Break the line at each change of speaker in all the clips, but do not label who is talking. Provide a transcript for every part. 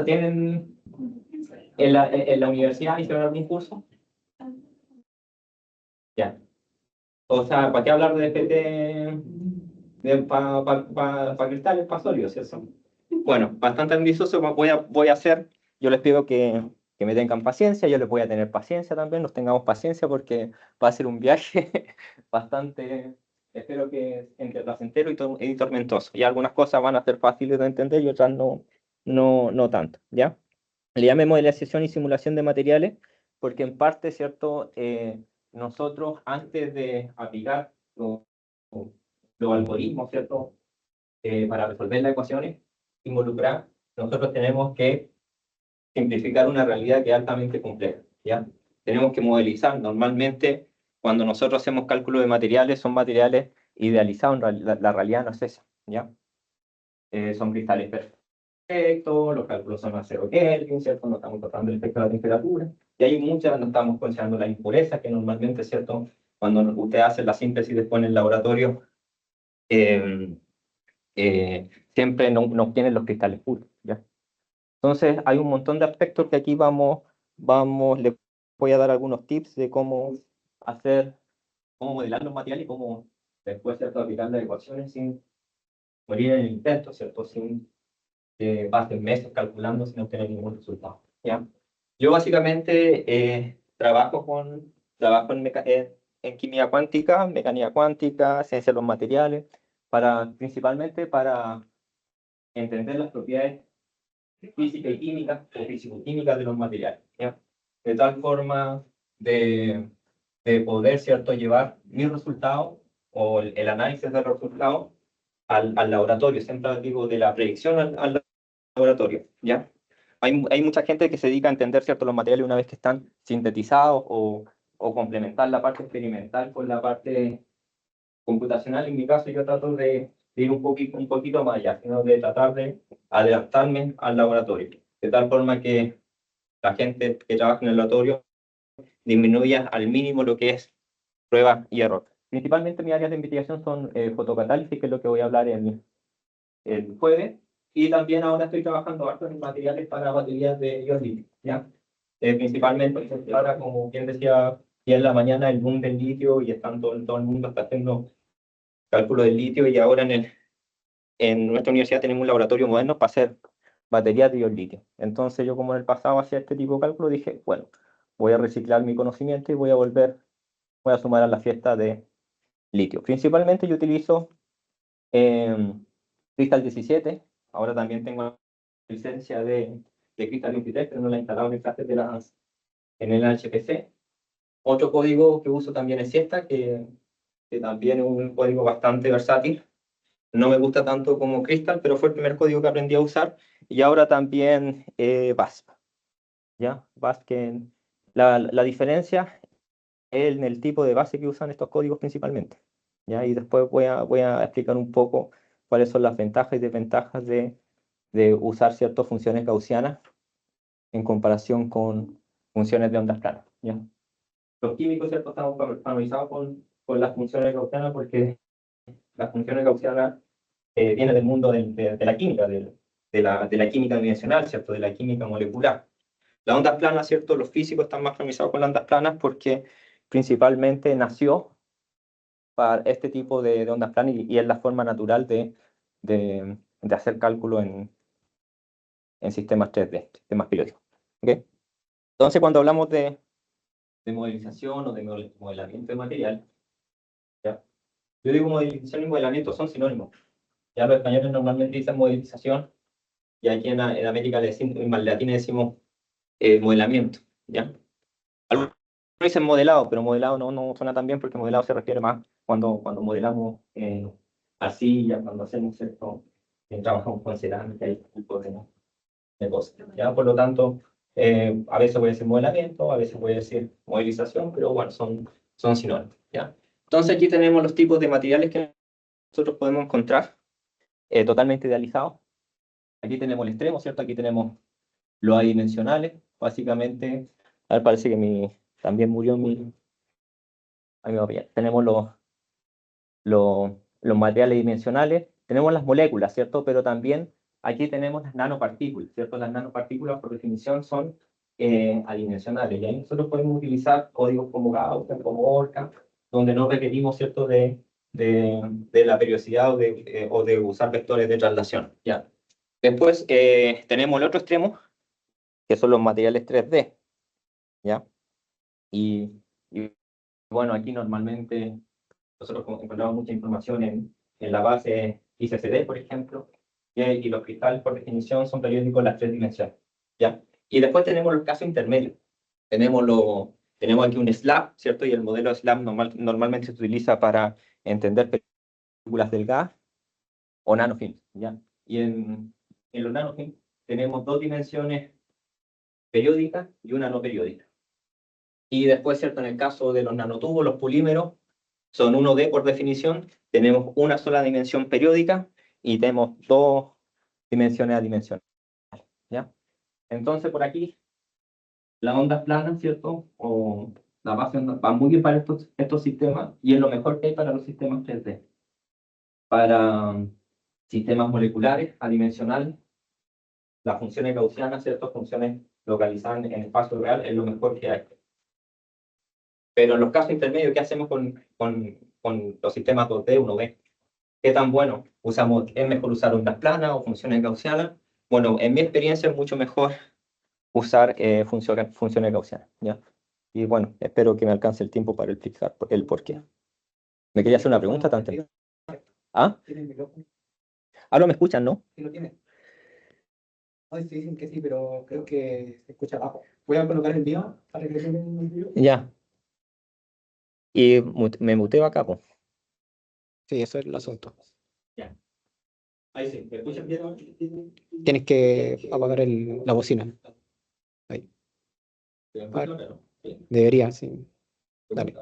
tienen en la universidad? ¿Hicieron algún curso? Ya. O sea, ¿para qué hablar de FT para cristales, para sólidos, ¿cierto? Bueno, bastante ambicioso voy a hacer. Yo les pido que me tengan paciencia, yo les voy a tener paciencia también, nos tengamos paciencia porque va a ser un viaje bastante, espero que entre placentero y tormentoso. Y algunas cosas van a ser fáciles de entender y otras no tanto, ¿ya? Le llamé modelización y simulación de materiales porque en parte, ¿cierto? Nosotros antes de aplicar los algoritmos, ¿cierto? Para resolver las ecuaciones involucradas, nosotros tenemos que simplificar una realidad que es altamente compleja, ¿ya? Tenemos que modelizar. Normalmente, cuando nosotros hacemos cálculo de materiales, son materiales idealizados, la realidad no es esa, ¿ya? Son cristales perfectos, los cálculos son a 0 Kelvin, ¿cierto? No estamos tratando el efecto de la temperatura, y hay muchas, no estamos considerando la impureza, que normalmente, ¿cierto? Cuando usted hace la síntesis después en el laboratorio, eh, siempre no obtienen los cristales puros, ¿ya? Entonces, hay un montón de aspectos que aquí les voy a dar algunos tips de cómo modelar los materiales y cómo después, ¿cierto? Aplicar las ecuaciones sin morir en el intento, ¿cierto? Sin que pasen meses calculando sin obtener ningún resultado, ¿ya? Yo básicamente trabajo en química cuántica, mecánica cuántica, ciencia de los materiales, principalmente para entender las propiedades física y química o físico-químicas de los materiales, ¿ya? De tal forma de poder, ¿cierto?, llevar mi resultado o el análisis del resultado al laboratorio, siempre digo de la predicción al laboratorio, ¿ya? Hay mucha gente que se dedica a entender, ¿cierto?, los materiales una vez que están sintetizados o complementar la parte experimental con la parte computacional. En mi caso, yo trato de ir un poquito más allá, sino de tratar de adaptarme al laboratorio, de tal forma que la gente que trabaja en el laboratorio disminuya al mínimo lo que es prueba y error. Principalmente mis áreas de investigación son fotocatálisis, que es lo que voy a hablar el jueves, y también ahora estoy trabajando harto en materiales para baterías de ion litio, ¿ya? Principalmente, ahora, como bien decía, y en la mañana el boom del litio, y están todo el mundo está haciendo cálculo del litio, y ahora en nuestra universidad tenemos un laboratorio moderno para hacer baterías de ion litio. Entonces yo, como en el pasado hacía este tipo de cálculo, dije, bueno, voy a reciclar mi conocimiento y voy a sumar a la fiesta de litio. Principalmente yo utilizo Crystal 17, ahora también tengo la licencia de Crystal 23, pero no la he instalado en el clase en el HPC. Otro código que uso también es Siesta, que también es un código bastante versátil. No me gusta tanto como Crystal, pero fue el primer código que aprendí a usar. Y ahora también BASP, ¿ya? BASP, que la diferencia es en el tipo de base que usan estos códigos principalmente, ¿ya? Y después voy a explicar un poco cuáles son las ventajas y desventajas de usar ciertas funciones gaussianas en comparación con funciones de ondas planas, ¿ya? Los químicos, ¿cierto?, estamos familiarizados con las funciones gaussianas porque las funciones gaussianas vienen del mundo de la química, de la química dimensional, ¿cierto?, de la química molecular. Las ondas planas, ¿cierto?, los físicos están más familiarizados con las ondas planas porque principalmente nació para este tipo de ondas planas y es la forma natural de hacer cálculo en sistemas 3D, sistemas periódicos, ¿okay? Entonces, cuando hablamos de modelización o de modelamiento de material, ¿ya? Yo digo modelización y modelamiento son sinónimos. Ya los españoles normalmente dicen modelización y aquí en América en Latina decimos modelamiento, ¿ya? Algunos dicen modelado, pero modelado no suena tan bien porque modelado se refiere más cuando modelamos arcilla, cuando hacemos esto, trabajamos con cerámica y este tipo de cosas, ¿ya? Por lo tanto, a veces voy a decir modelamiento, a veces voy a decir modelización, pero bueno, son sinónimos, ¿ya? Entonces aquí tenemos los tipos de materiales que nosotros podemos encontrar totalmente idealizados. Aquí tenemos el extremo, ¿cierto? Aquí tenemos los adimensionales, básicamente. A ver, parece que también murió mi... Ahí me va bien. Tenemos los materiales dimensionales, tenemos las moléculas, ¿cierto? Pero también aquí tenemos las nanopartículas, ¿cierto? Las nanopartículas, por definición, son adimensionales. Y ahí nosotros podemos utilizar códigos como Gauss, como Orca, donde no requerimos, ¿cierto?, de la periodicidad o de usar vectores de traslación. ¿Ya? Después tenemos el otro extremo, que son los materiales 3D. ¿Ya? Y bueno, aquí normalmente nosotros encontramos mucha información en la base ICCD, por ejemplo, y los cristales, por definición, son periódicos en las 3 dimensiones. ¿Ya? Y después tenemos los casos intermedios. Tenemos aquí un SLAB, ¿cierto? Y el modelo SLAB normalmente se utiliza para entender películas del gas o nanofilms, ¿ya? Y en los nanofilms tenemos 2 dimensiones periódicas y una no periódica. Y después, ¿cierto? En el caso de los nanotubos, los polímeros son 1D por definición, tenemos una sola dimensión periódica y tenemos 2 dimensiones adimensionales, ¿ya? Entonces, por aquí, las ondas planas, ¿cierto? O la base van muy bien para estos sistemas y es lo mejor que hay para los sistemas 3D. Para sistemas moleculares, adimensionales, las funciones gaussianas, ¿cierto? Funciones localizadas en espacio real es lo mejor que hay. Pero en los casos intermedios, ¿qué hacemos con los sistemas 2D, 1D? ¿Qué tan bueno usamos? ¿Es mejor usar ondas planas o funciones gaussianas? Bueno, en mi experiencia es mucho mejor usar funciones gaussianas, ¿ya? Y bueno, espero que me alcance el tiempo para explicar el por qué. ¿Me quería hacer una pregunta tanto? ¿Ah? ¿Ahora me escuchan, no?
Sí, lo tiene. Ay, sí, dicen que sí, pero creo que se escucha abajo. Voy a colocar el mío para que suene el mío.
Ya. Y me muteo acá, pues.
Sí, eso es el asunto.
Ya. Ahí sí, ¿me escuchan bien ahora?
Tienes que apagar la bocina. Ahí.
¿Me escuchan ahora? Sí.
Debería, sí. Dale.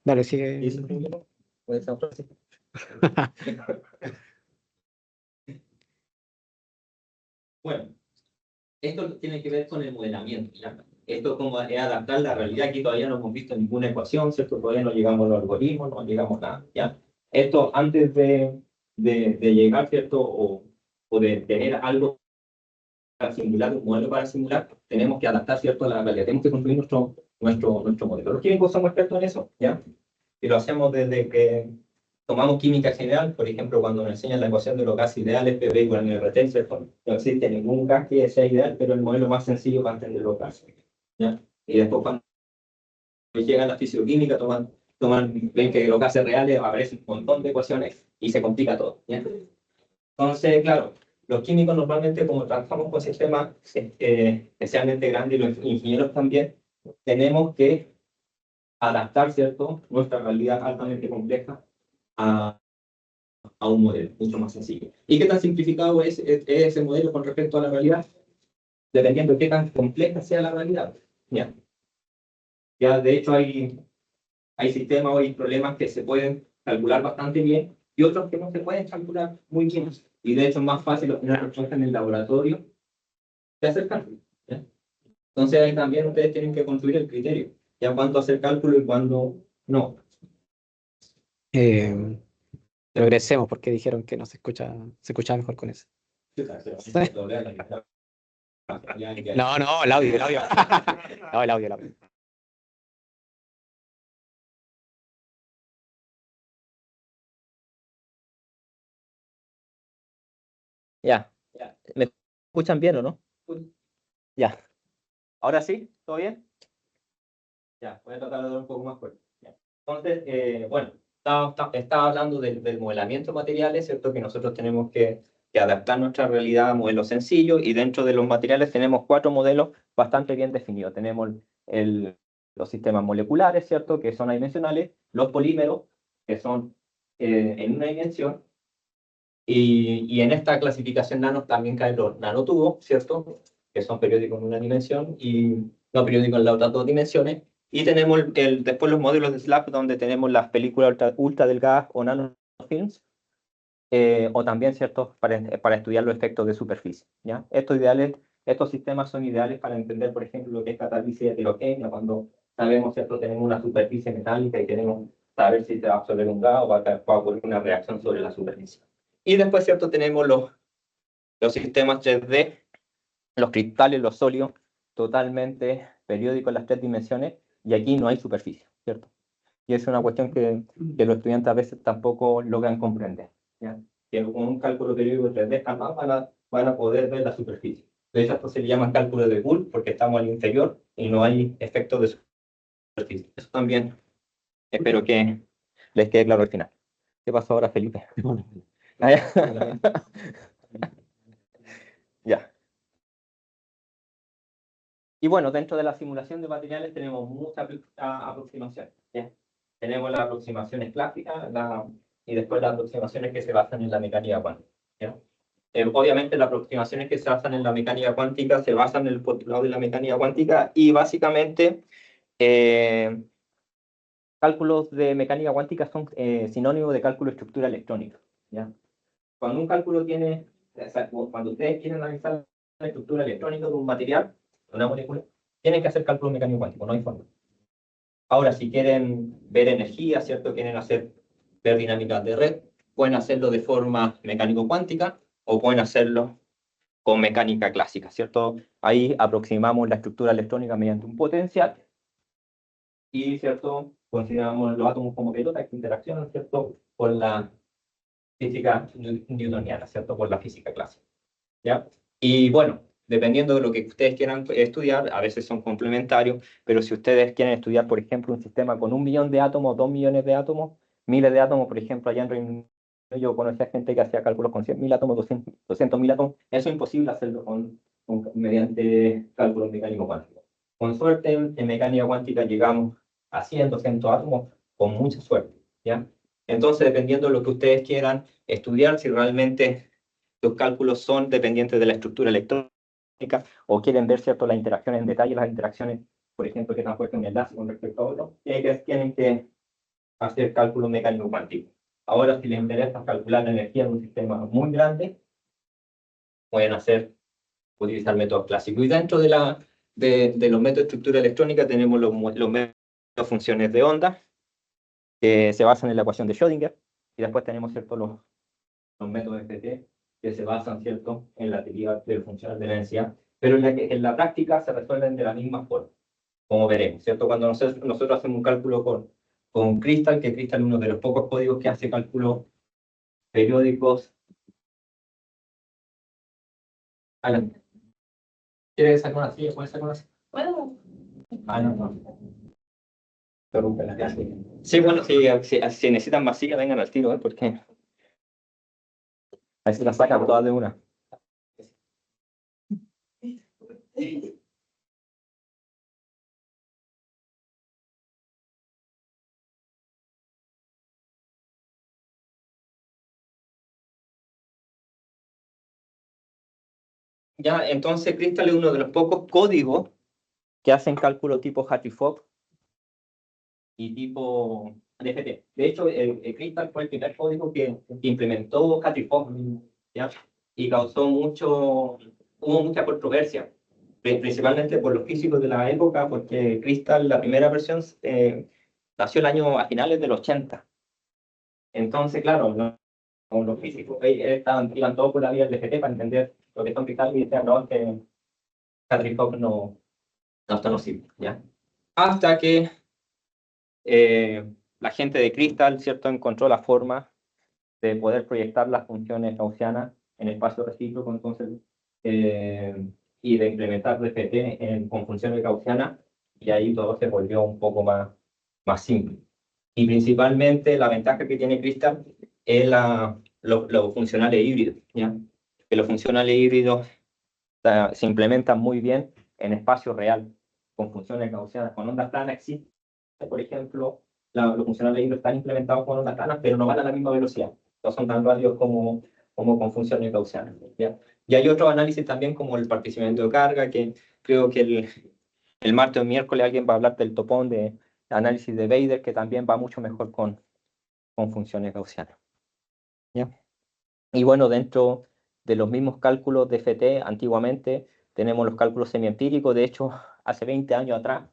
Dale, sigue.
¿Y eso? ¿Puede ser otra? Bueno, esto tiene que ver con el modelamiento, ¿ya? Esto como es adaptar la realidad. Aquí todavía no hemos visto ninguna ecuación, ¿cierto? Todavía no llegamos a los algoritmos, no llegamos a nada, ¿ya? Esto antes de llegar, ¿cierto? O de tener algo para simular, un modelo para simular, tenemos que adaptar, ¿cierto?, a la realidad. Tenemos que construir nuestro modelo. Los químicos somos expertos en eso, ¿ya? Y lo hacemos desde que tomamos química general, por ejemplo, cuando nos enseñan la ecuación de los gases ideales, P igual a RT, ¿cierto? No existe ningún gas que sea ideal, pero el modelo más sencillo para entender los gases, ¿ya? Y después cuando llegan a la fisioquímica, ven que los gases reales aparecen un montón de ecuaciones y se complica todo, ¿ya? Entonces, claro, los químicos normalmente, como trabajamos con sistemas especialmente grandes y los ingenieros también, tenemos que adaptar, ¿cierto?, nuestra realidad altamente compleja a un modelo mucho más sencillo. ¿Y qué tan simplificado es ese modelo con respecto a la realidad? Dependiendo de qué tan compleja sea la realidad. Ya de hecho hay sistemas o hay problemas que se pueden calcular bastante bien y otros que no se pueden calcular muy bien. Y de hecho es más fácil obtener respuestas en el laboratorio que hacer cálculo, ¿ya? Entonces ahí también ustedes tienen que construir el criterio, ya cuándo hacer cálculo y cuándo no.
Regresemos porque dijeron que no se escucha mejor con eso. No, no, el audio, el audio. No, el audio, el audio.
Ya, ¿me escuchan bien o no? Ya. ¿Ahora sí? ¿Todo bien? Ya, voy a tratar de hablar un poco más fuerte. Ya. Entonces, bueno, estaba hablando del modelamiento de materiales, ¿cierto? Que nosotros tenemos que adaptar nuestra realidad a modelos sencillos y dentro de los materiales tenemos 4 modelos bastante bien definidos. Tenemos los sistemas moleculares, ¿cierto? Que son adimensionales, los polímeros, que son en una dimensión, y en esta clasificación nanos también caen los nanotubos, ¿cierto? Que son periódicos en una dimensión y no periódicos en las otras 2 dimensiones. Y tenemos después los modelos de SLAP, donde tenemos las películas ultra delgadas o nanofilms, o también, ¿cierto?, para estudiar los efectos de superficie, ¿ya? Estos sistemas son ideales para entender, por ejemplo, lo que es catálisis heterogénea, cuando sabemos, ¿cierto?, tenemos una superficie metálica y queremos saber si se va a absorber un gas o va a ocurrir una reacción sobre la superficie. Y después, ¿cierto?, tenemos Los sistemas 3D, los cristales, los sólidos, totalmente periódicos en las 3 dimensiones, y aquí no hay superficie, ¿cierto? Y es una cuestión que los estudiantes a veces tampoco logran comprender, ¿ya? Que con un cálculo periódico 3D jamás van a poder ver la superficie. De hecho, esto se le llama cálculo de Boole, porque estamos al interior y no hay efectos de superficie. Eso también espero que les quede claro al final. ¿Qué pasó ahora, Felipe? Ya. Y bueno, dentro de la simulación de materiales tenemos muchas aproximaciones, ¿ya? Tenemos las aproximaciones clásicas y después las aproximaciones que se basan en la mecánica cuántica, ¿ya? Obviamente las aproximaciones que se basan en la mecánica cuántica se basan en el postulado de la mecánica cuántica y básicamente cálculos de mecánica cuántica son sinónimos de cálculo de estructura electrónica, ¿ya? Cuando un cálculo tiene, o sea, cuando ustedes quieren analizar la estructura electrónica de un material, de una molécula, tienen que hacer cálculo mecánico cuántico, no hay forma. Ahora, si quieren ver energía, ¿cierto? Quieren ver dinámicas de red, pueden hacerlo de forma mecánico-cuántica o pueden hacerlo con mecánica clásica, ¿cierto? Ahí aproximamos la estructura electrónica mediante un potencial y, ¿cierto? Consideramos los átomos como pelotas que interaccionan, ¿cierto? Por la física newtoniana, ¿cierto? Por la física clásica, ¿ya? Y bueno, dependiendo de lo que ustedes quieran estudiar, a veces son complementarios, pero si ustedes quieren estudiar, por ejemplo, un sistema con 1 millón de átomos, 2 millones de átomos, miles de átomos, por ejemplo, allá en Reino Unido, yo conocía gente que hacía cálculos con 100.000 átomos, 200.000 átomos, eso es imposible hacerlo mediante cálculos mecánicos cuánticos. Con suerte, en mecánica cuántica llegamos a 100, 200 átomos, con mucha suerte, ¿ya? Entonces, dependiendo de lo que ustedes quieran estudiar, si realmente los cálculos son dependientes de la estructura electrónica o quieren ver, ¿cierto?, las interacciones en detalle, las interacciones, por ejemplo, que están puestas en el enlace con respecto a otro, tienen que hacer cálculo mecánico cuántico. Ahora, si les interesa calcular la energía de un sistema muy grande, pueden utilizar métodos clásicos. Y dentro de los métodos de estructura electrónica tenemos los métodos de funciones de onda, que se basan en la ecuación de Schrödinger, y después tenemos, ¿cierto?, los métodos FT, que se basan, ¿cierto?, en la teoría de funciones de la densidad, pero en la práctica se resuelven de la misma forma, como veremos, ¿cierto? Cuando nosotros hacemos un cálculo con Crystal, que Crystal es uno de los pocos códigos que hace cálculos periódicos. Alan, ¿quieres sacar una silla? ¿Puedes sacar una silla? ¿Puedo? Ah, no, no. Interrúmpela. Sí, bueno, si necesitan más sillas, vengan al tiro, porque ahí se las sacan todas de una. Ya, entonces Crystal es uno de los pocos códigos que hacen cálculo tipo Hartree-Fock y tipo DFT. De hecho, el Crystal fue el primer código que implementó Hartree-Fock, ¿ya? Y hubo mucha controversia, principalmente por los físicos de la época, porque Crystal, la primera versión, nació a finales del 80. Entonces, claro, los físicos iban todos por la vía del DFT para entender lo que son cristales y decían, no, que Hartree-Fock no está nocivo, ¿ya? Hasta que la gente de Crystal, ¿cierto?, encontró la forma de poder proyectar las funciones gaussianas en espacio recíproco, entonces, y de implementar DFT con funciones gaussianas, y ahí todo se volvió un poco más simple. Y principalmente la ventaja que tiene Crystal es los funcionales híbridos, ¿ya? Que los funcionales híbridos se implementan muy bien en espacio real, con funciones gaussianas. Con ondas planas existe, por ejemplo, los funcionales híbridos están implementados con ondas planas, pero no van a la misma velocidad. No son tan rápidos como con funciones gaussianas, ¿ya? Y hay otros análisis también, como el participamiento de carga, que creo que el martes o miércoles alguien va a hablar del topón de análisis de Bader, que también va mucho mejor con funciones gaussianas, ¿ya? Y bueno, dentro de los mismos cálculos de FT, antiguamente tenemos los cálculos semiempíricos. De hecho, hace 20 años atrás,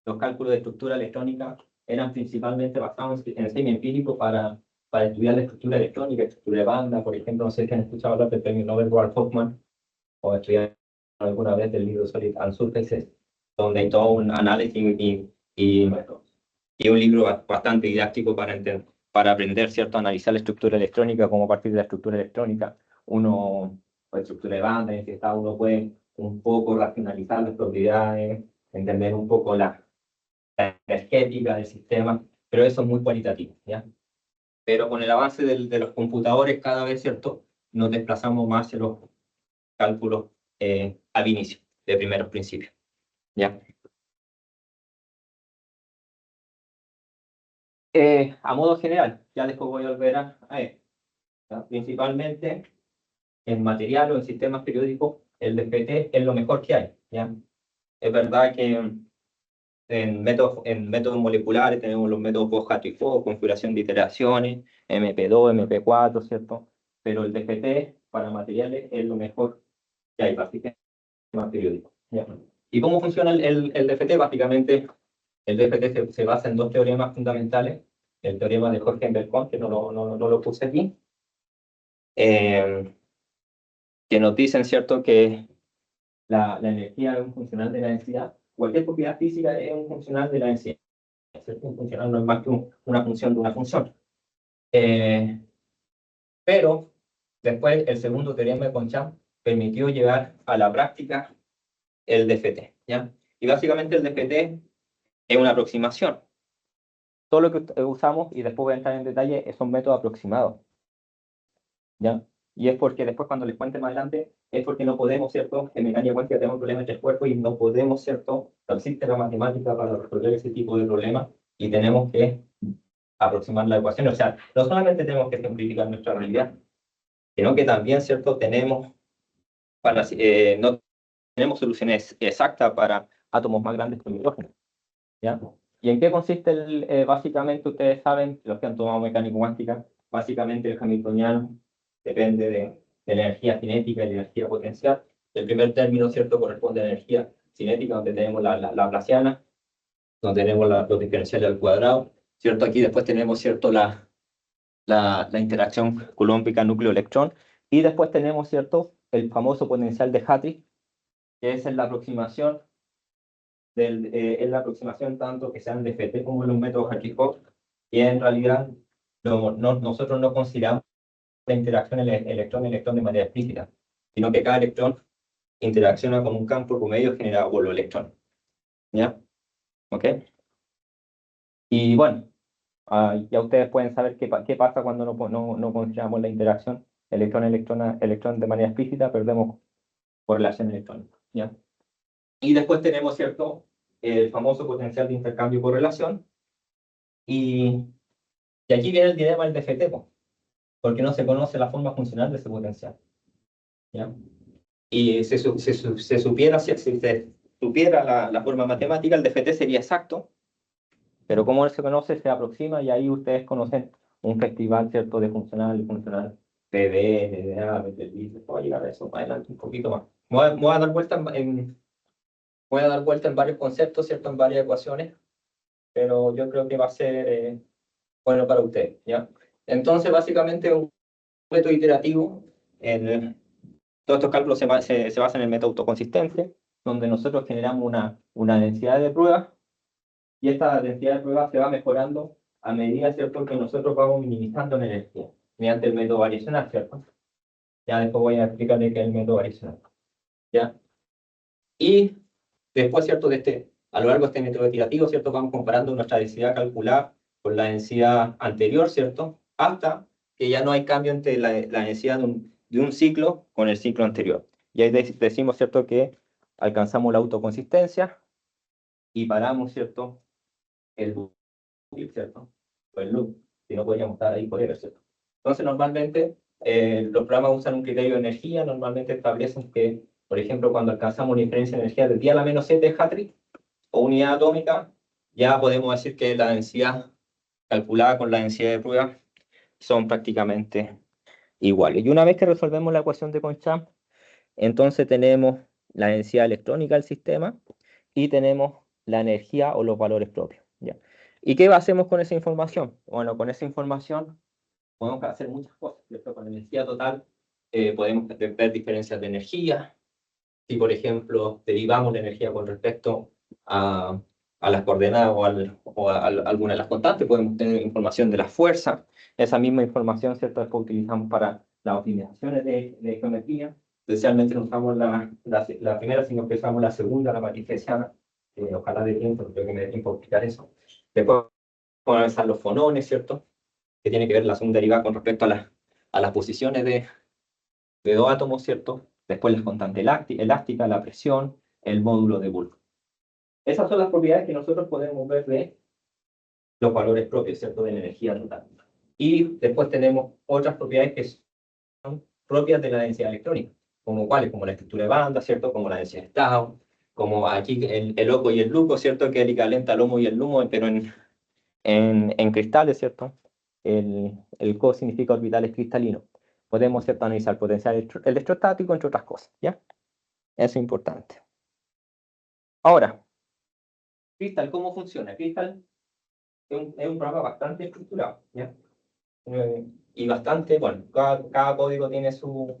los cálculos de estructura electrónica eran principalmente basados en semiempírico para para estudiar la estructura electrónica, estructura de banda, por ejemplo, no sé si han escuchado hablar del premio Nobel Roald Hoffman, o estudiar alguna vez del libro Solid and Surfaces, donde hay todo un análisis y un libro bastante didáctico para aprender, ¿cierto?, a analizar la estructura electrónica, como a partir de la estructura electrónica, o estructura de banda, en que uno puede un poco racionalizar las propiedades, entender un poco la energética del sistema, pero eso es muy cualitativo, ¿ya? Pero con el avance de los computadores cada vez, ¿cierto?, nos desplazamos más hacia los cálculos ab inicio, de primeros principios, ¿ya? A modo general, ya después voy a volver a esto, ¿ya? Principalmente en material o en sistemas periódicos, el DFT es lo mejor que hay, ¿ya? Es verdad que en métodos moleculares tenemos los métodos Bosch-Hatry-Fock, configuración de iteraciones, MP2, MP4, ¿cierto? Pero el DFT para materiales es lo mejor que hay, básicamente, más periódico, ¿ya? ¿Y cómo funciona el DFT? Básicamente, el DFT se basa en dos teoremas fundamentales. El teorema de Jorgen-Belcon, que no lo puse aquí, que nos dicen, ¿cierto?, que la energía es un funcional de la densidad. Cualquier propiedad física es un funcional de la densidad. Un funcional no es más que una función de una función. Pero después el segundo teorema de Conchamp permitió llevar a la práctica el DFT, ¿ya? Y básicamente el DFT es una aproximación. Todo lo que usamos, y después voy a entrar en detalle, son métodos aproximados, ¿ya? Y es porque después, cuando les cuente más adelante, es porque no podemos, ¿cierto? En mecánica cuántica tenemos problemas entre el cuerpo y no podemos, ¿cierto? No existe la matemática para resolver ese tipo de problemas y tenemos que aproximar la ecuación. O sea, no solamente tenemos que simplificar nuestra realidad, sino que también, ¿cierto? No tenemos soluciones exactas para átomos más grandes que el hidrógeno, ¿ya? ¿Y en qué consiste básicamente, ustedes saben, los que han tomado mecánica cuántica, básicamente el hamiltoniano depende de la energía cinética y la energía potencial. El primer término, ¿cierto?, corresponde a la energía cinética, donde tenemos la laplaciana, donde tenemos los diferenciales al cuadrado, ¿cierto? Aquí después tenemos, ¿cierto?, la interacción coulombica núcleo-electrón, y después tenemos, ¿cierto?, el famoso potencial de Hartree, que es la aproximación tanto que sean de FT como en los métodos Hartree-Fock, y en realidad nosotros no consideramos la interacción electrón-electrón de manera explícita, sino que cada electrón interacciona con un campo promedio generado por los electrones, ¿ya? ¿Ok? Y bueno, ya ustedes pueden saber qué pasa cuando no consideramos la interacción electrón-electrón de manera explícita, perdemos correlación electrónica, ¿ya? Y después tenemos, ¿cierto?, el famoso potencial de intercambio por relación, y aquí viene el dilema del DFT, porque no se conoce la forma funcional de ese potencial, ¿ya? Y si se supiera la forma matemática, el DFT sería exacto, pero como no se conoce, se aproxima, y ahí ustedes conocen un festival, ¿cierto?, de funcional, PB, NDA, BTL, puedo llegar a eso más adelante un poquito más. Voy a dar vuelta voy a dar vuelta en varios conceptos, ¿cierto?, en varias ecuaciones, pero yo creo que va a ser bueno para ustedes, ¿ya? Entonces, básicamente, un método iterativo, todos estos cálculos se basan en el método autoconsistente, donde nosotros generamos una densidad de pruebas, y esta densidad de pruebas se va mejorando a medida, ¿cierto?, que nosotros vamos minimizando la energía, mediante el método variacional, ¿cierto? Ya después voy a explicarles qué es el método variacional, ¿ya? Y después, ¿cierto?, a lo largo de este método iterativo, ¿cierto?, vamos comparando nuestra densidad calculada con la densidad anterior, ¿cierto?, hasta que ya no hay cambio entre la densidad de un ciclo con el ciclo anterior. Y ahí decimos, ¿cierto?, que alcanzamos la autoconsistencia y paramos, ¿cierto?, el loop, ¿cierto?, o el loop, si no podríamos estar ahí forever, ¿cierto? Entonces, normalmente, los programas usan un criterio de energía, normalmente establecen que, por ejemplo, cuando alcanzamos una diferencia de energía del 10 a la menos 7 de Hartree, o unidad atómica, ya podemos decir que la densidad calculada con la densidad de prueba son prácticamente iguales. Y una vez que resolvemos la ecuación de Conchamp, entonces tenemos la densidad electrónica del sistema y tenemos la energía o los valores propios, ¿ya? ¿Y qué hacemos con esa información? Bueno, con esa información podemos hacer muchas cosas, ¿cierto? Con energía total podemos ver diferencias de energía. Si, por ejemplo, derivamos la energía con respecto a las coordenadas o a alguna de las constantes, podemos tener información de las fuerzas. Esa misma información, ¿cierto?, después utilizamos para las optimizaciones de geometría. Especialmente no usamos la primera, sino que usamos la segunda, la matriz hessiana. Ojalá de tiempo, creo que me dé tiempo a explicar eso. Después podemos analizar los fonones, ¿cierto?, que tiene que ver la segunda derivada con respecto a las posiciones de dos átomos, ¿cierto? Después las constantes elásticas, la presión, el módulo de Bulk. Esas son las propiedades que nosotros podemos ver de los valores propios, ¿cierto?, de la energía total. Y después tenemos otras propiedades que son propias de la densidad electrónica, como cuáles, como la estructura de banda, ¿cierto?, como la densidad de estado, como aquí el oco y el luco, ¿cierto?, que es el equivalente al homo y el lumo, pero en cristales, ¿cierto? El Co significa orbitales cristalinos. Podemos, ¿cierto?, analizar potencial electrostático, entre otras cosas, ¿ya? Eso es importante. Ahora, Crystal, ¿cómo funciona? Crystal es un programa bastante estructurado, ¿ya? Y bastante, bueno, cada código tiene su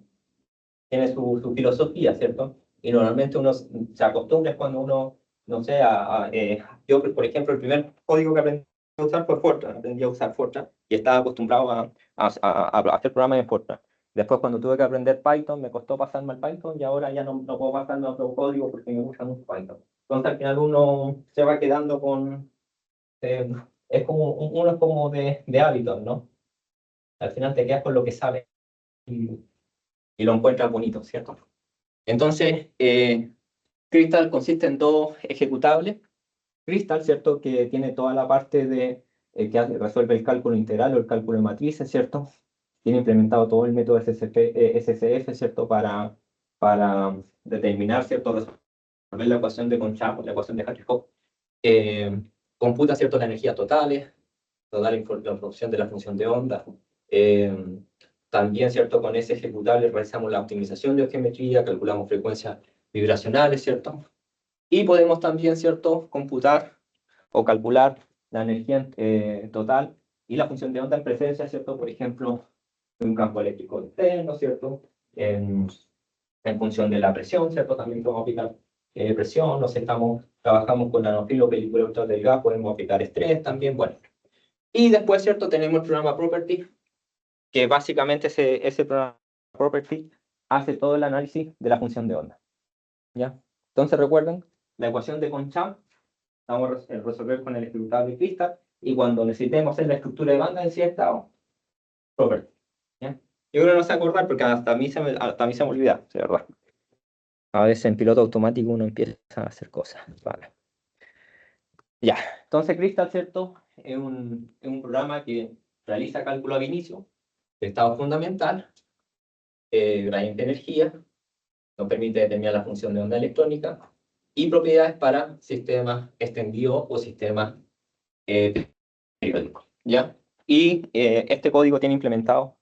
filosofía, ¿cierto? Y normalmente uno se acostumbra cuando uno, no sé, yo, por ejemplo, el primer código que aprendí a usar fue Fortran, aprendí a usar Fortran y estaba acostumbrado a hacer programas en Fortran. Después, cuando tuve que aprender Python, me costó pasarme al Python y ahora ya no puedo pasarme a otro código porque me gusta mucho Python. Entonces, al final uno se va quedando con... es como, uno es como de hábitos, ¿no? Al final te quedas con lo que sabes y lo encuentras bonito, ¿cierto? Entonces, Crystal consiste en dos ejecutables. Crystal, ¿cierto?, que tiene toda la parte que resuelve el cálculo integral o el cálculo de matrices, ¿cierto? Tiene implementado todo el método SCF, ¿cierto?, para determinar, ¿cierto?, resolver la ecuación de Conchamp, la ecuación de Hartree-Fock. Computa, ¿cierto?, las energías totales, toda la información de la función de onda. También, ¿cierto?, con ese ejecutable realizamos la optimización de geometría, calculamos frecuencias vibracionales, ¿cierto? Y podemos también, ¿cierto?, computar o calcular la energía total y la función de onda en presencia, ¿cierto?, por ejemplo, de un campo eléctrico externo, ¿cierto? En función de la presión, ¿cierto? También podemos aplicar presión, trabajamos con nanofilo o película ultra delgada, podemos aplicar estrés también, bueno. Y después, ¿cierto?, tenemos el programa Property, que básicamente ese programa Property hace todo el análisis de la función de onda, ¿ya? Entonces recuerden, la ecuación de Conchamp vamos a resolver con el ejecutable Crystal, y cuando necesitemos hacer la estructura de banda en cierto estado, Property, ¿ya? Yo creo que no se acordar porque hasta a mí se me olvida, de verdad. A veces en piloto automático uno empieza a hacer cosas, vale. Ya, entonces Crystal, ¿cierto?, es un programa que realiza cálculo ab inicio, de estado fundamental, gradiente de energía, nos permite determinar la función de onda electrónica y propiedades para sistemas extendidos o sistemas periódicos, ¿ya? Y este código tiene implementado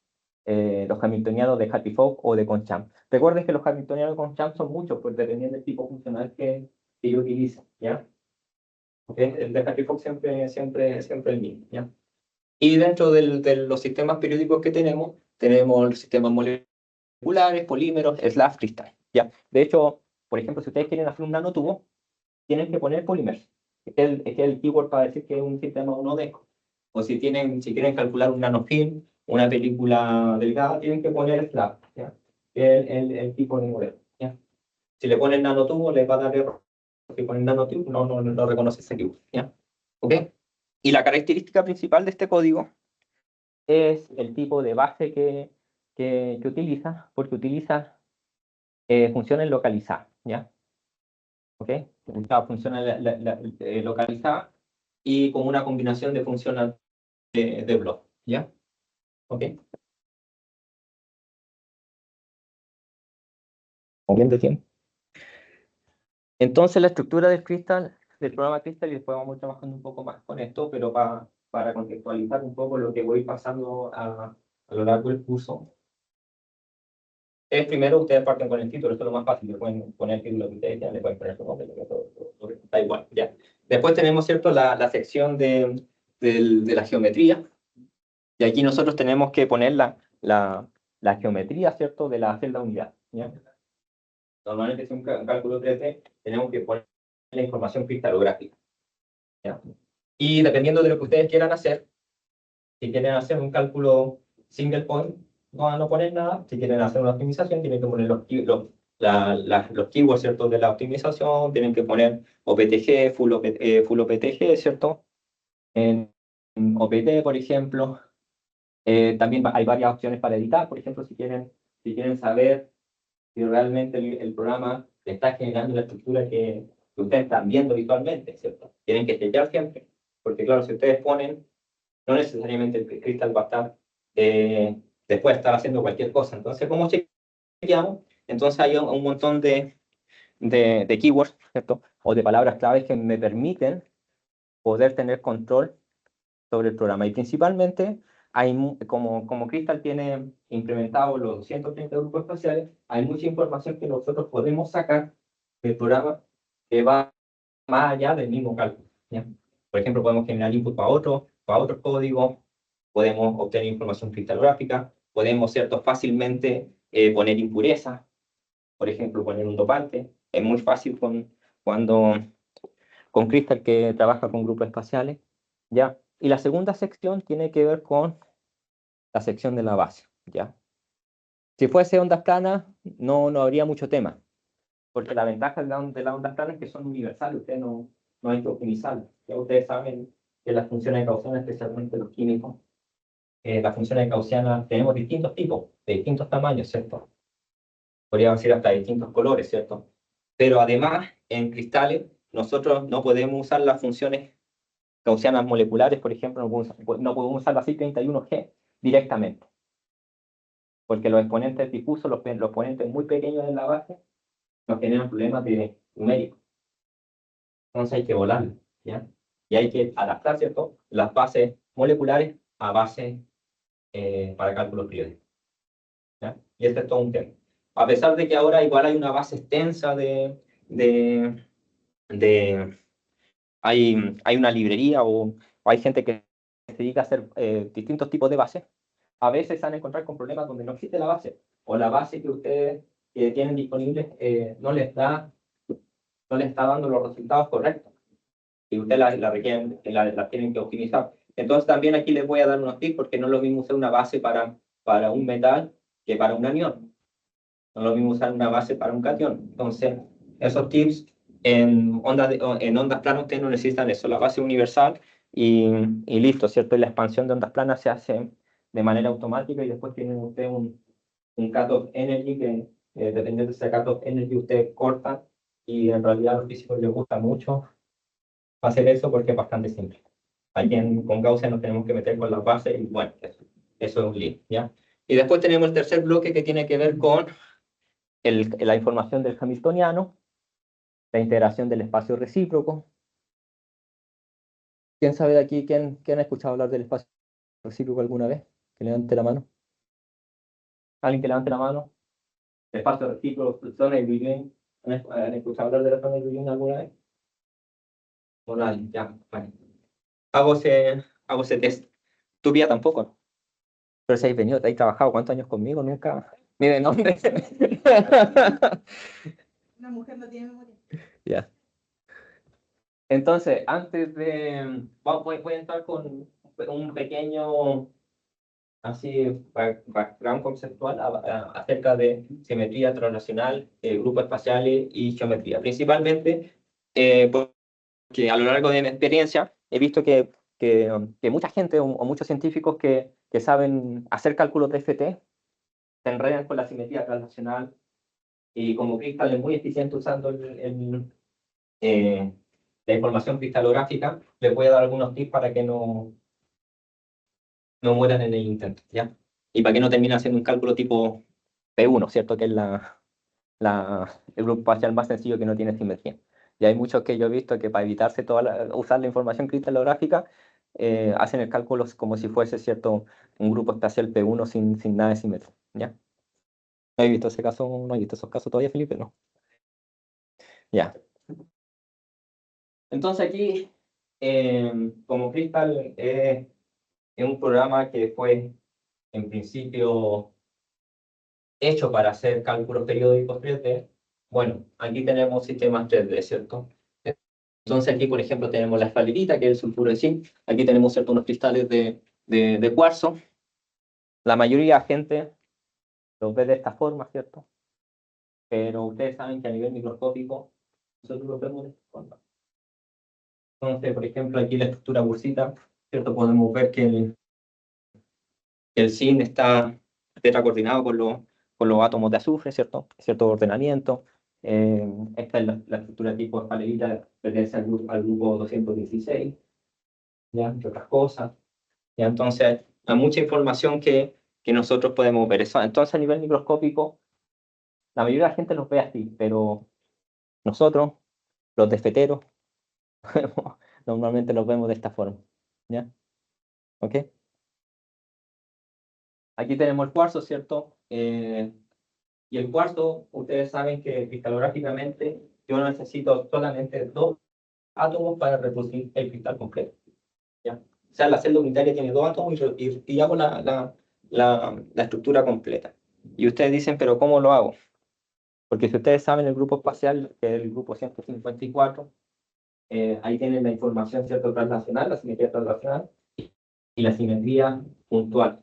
los hamiltonianos de Hartree-Fock o de Conchamp. Recuerden que los hamiltonianos de Conchamp son muchos, pues dependiendo del tipo funcional que yo utilice, ¿ya? El de Hartree-Fock siempre el mismo, ¿ya? Y dentro de los sistemas periódicos que tenemos los sistemas moleculares, polímeros, slab, cristal, ¿ya? De hecho, por ejemplo, si ustedes quieren hacer un nanotubo, tienen que poner polímeros. Es el keyword para decir que es un sistema 1D. O si quieren calcular un nanofilm, una película delgada, tienen que poner slab, ¿ya? El tipo de modelo, ¿ya? Si le ponen nanotubo, les va a dar error. Si ponen nanotubo, no reconoce ese keyword, ¿ya? ¿Ok? Y la característica principal de este código es el tipo de base que utiliza, porque utiliza funciones localizadas, ¿ya? ¿Ok? Funciones localizadas y como una combinación de funciones de Bloch, ¿ya? ¿Ok? ¿Bien de tiempo? Entonces la estructura del programa Crystal, y después vamos trabajando un poco más con esto, pero para contextualizar un poco lo que voy pasando a lo largo del curso, es primero ustedes parten con el título, esto es lo más fácil, le pueden poner el título que ustedes quieran, le pueden poner su nombre, da igual, ¿ya? Después tenemos, ¿cierto?, la sección de la geometría, Y aquí nosotros tenemos que poner la geometría, ¿cierto?, de la celda unidad, ¿ya? Normalmente si es un cálculo 3D, tenemos que poner la información cristalográfica, ¿ya? Y dependiendo de lo que ustedes quieran hacer, si quieren hacer un cálculo single point, no van a poner nada. Si quieren hacer una optimización, tienen que poner los keywords, ¿cierto?, de la optimización, tienen que poner OPTG, full OPTG, ¿cierto? En OPT, por ejemplo. También hay varias opciones para editar, por ejemplo, si quieren saber si realmente el programa está generando la estructura que ustedes están viendo visualmente, ¿cierto? Tienen que chequear siempre, porque claro, si ustedes ponen, no necesariamente el Crystal va a estar después de estar haciendo cualquier cosa. Entonces, ¿cómo chequeamos? Entonces hay un montón de keywords, ¿cierto? O de palabras claves que me permiten poder tener control sobre el programa. Y principalmente, como Crystal tiene implementado los 230 grupos espaciales, hay mucha información que nosotros podemos sacar del programa que va más allá del mismo cálculo, ¿ya? Por ejemplo, podemos generar input para otros códigos, podemos obtener información cristalográfica, podemos, ¿cierto?, fácilmente poner impurezas, por ejemplo, poner un dopante. Es muy fácil con Crystal, que trabaja con grupos espaciales, ¿ya? Y la segunda sección tiene que ver con la sección de la base, ¿ya? Si fuese ondas planas, no habría mucho tema, porque la ventaja de las ondas planas es que son universales, ustedes no hay que optimizarlas. Ya ustedes saben que las funciones gaussianas, especialmente los químicos, las funciones gaussianas tenemos distintos tipos, de distintos tamaños, ¿cierto? Podríamos decir hasta distintos colores, ¿cierto? Pero además, en cristales, nosotros no podemos usar las funciones gaussianas moleculares, por ejemplo, no podemos usar la CI31G directamente, porque los exponentes difusos, los exponentes muy pequeños en la base, nos generan problemas de numéricos. Entonces hay que volarlo, ¿ya? Y hay que adaptar, ¿cierto?, las bases moleculares a bases para cálculos periódicos, ¿ya? Y este es todo un tema. A pesar de que ahora igual hay una base extensa de hay una librería o hay gente que se dedica a hacer distintos tipos de bases, a veces se van a encontrar con problemas donde no existe la base, o la base que ustedes tienen disponible no les está dando los resultados correctos, y ustedes la requieren, la tienen que optimizar. Entonces también aquí les voy a dar unos tips, porque no es lo mismo usar una base para un metal que para un anión. No es lo mismo usar una base para un catión. Entonces, esos tips en ondas planas ustedes no necesitan eso, la base universal y listo, ¿cierto? Y la expansión de ondas planas se hace de manera automática, y después tienen ustedes un cut-off energy que, dependiendo de ese cut-off energy, ustedes cortan, y en realidad a los físicos les gusta mucho hacer eso porque es bastante simple. Aquí con Gaussian nos tenemos que meter con las bases y bueno, eso es un lío, ¿ya? Y después tenemos el tercer bloque, que tiene que ver con la información del hamiltoniano, la integración del espacio recíproco. ¿Quién sabe de aquí, quién ha escuchado hablar del espacio recíproco alguna vez? Que levante la mano. ¿Alguien que levante la mano? El espacio recíproco, zona de Brillouin. ¿Han escuchado hablar de la zona de Brillouin alguna vez? O nadie, ya, vale. Hago ese test. Tú, Pía, tampoco, ¿no? Pero si habéis venido, te habéis trabajado ¿cuántos años conmigo? Nunca. Ni de nombre.
Una mujer no tiene memoria.
Ya. Entonces, antes de... voy a entrar con un pequeño, así, background conceptual acerca de simetría transnacional, grupos espaciales y geometría. Principalmente, porque a lo largo de mi experiencia he visto que mucha gente o muchos científicos que saben hacer cálculos de FT se enredan con la simetría transnacional, y como Crystal es muy eficiente usando eh, la información cristalográfica, les voy a dar algunos tips para que no mueran en el intento, ¿ya? Y para que no terminen haciendo un cálculo tipo P1, ¿cierto? Que es el grupo espacial más sencillo que no tiene simetría. Y hay muchos que yo he visto que para evitarse usar la información cristalográfica, hacen el cálculo como si fuese, ¿cierto?, un grupo espacial P1 sin nada de simetría, ¿ya? ¿No he visto ese caso? ¿No he visto esos casos todavía, Felipe? No. Ya. Entonces aquí, como Crystal es un programa que fue, en principio, hecho para hacer cálculos periódicos 3D. Bueno, aquí tenemos sistemas 3D, ¿cierto? Entonces aquí, por ejemplo, tenemos la esfalerita, que es el sulfuro de zinc. Aquí tenemos, ¿cierto?, unos cristales de cuarzo. La mayoría de la gente los ve de esta forma, ¿cierto? Pero ustedes saben que a nivel microscópico nosotros los vemos de esta forma. Entonces, por ejemplo, aquí la estructura bursita, ¿cierto? Podemos ver que el zinc está tetracoordinado con los átomos de azufre, ¿cierto? Cierto ordenamiento. Esta es la estructura tipo esfalerita, pertenece al grupo 216, ¿ya? Entre otras cosas. ¿Ya? Entonces, hay mucha información que nosotros podemos ver. Eso, entonces, a nivel microscópico, la mayoría de la gente los ve así, pero nosotros, los desfeteros, normalmente los vemos de esta forma. ¿Ya? ¿Ok? Aquí tenemos el cuarzo, ¿cierto? Y el cuarzo, ustedes saben que cristalográficamente yo necesito solamente 2 átomos para reproducir el cristal completo. ¿Ya? O sea, la celda unitaria tiene 2 átomos y hago la estructura completa. Y ustedes dicen, ¿pero cómo lo hago? Porque si ustedes saben el grupo espacial, que es el grupo 154, ahí tienen la información, ¿cierto?, translacional, la simetría translacional y la simetría puntual.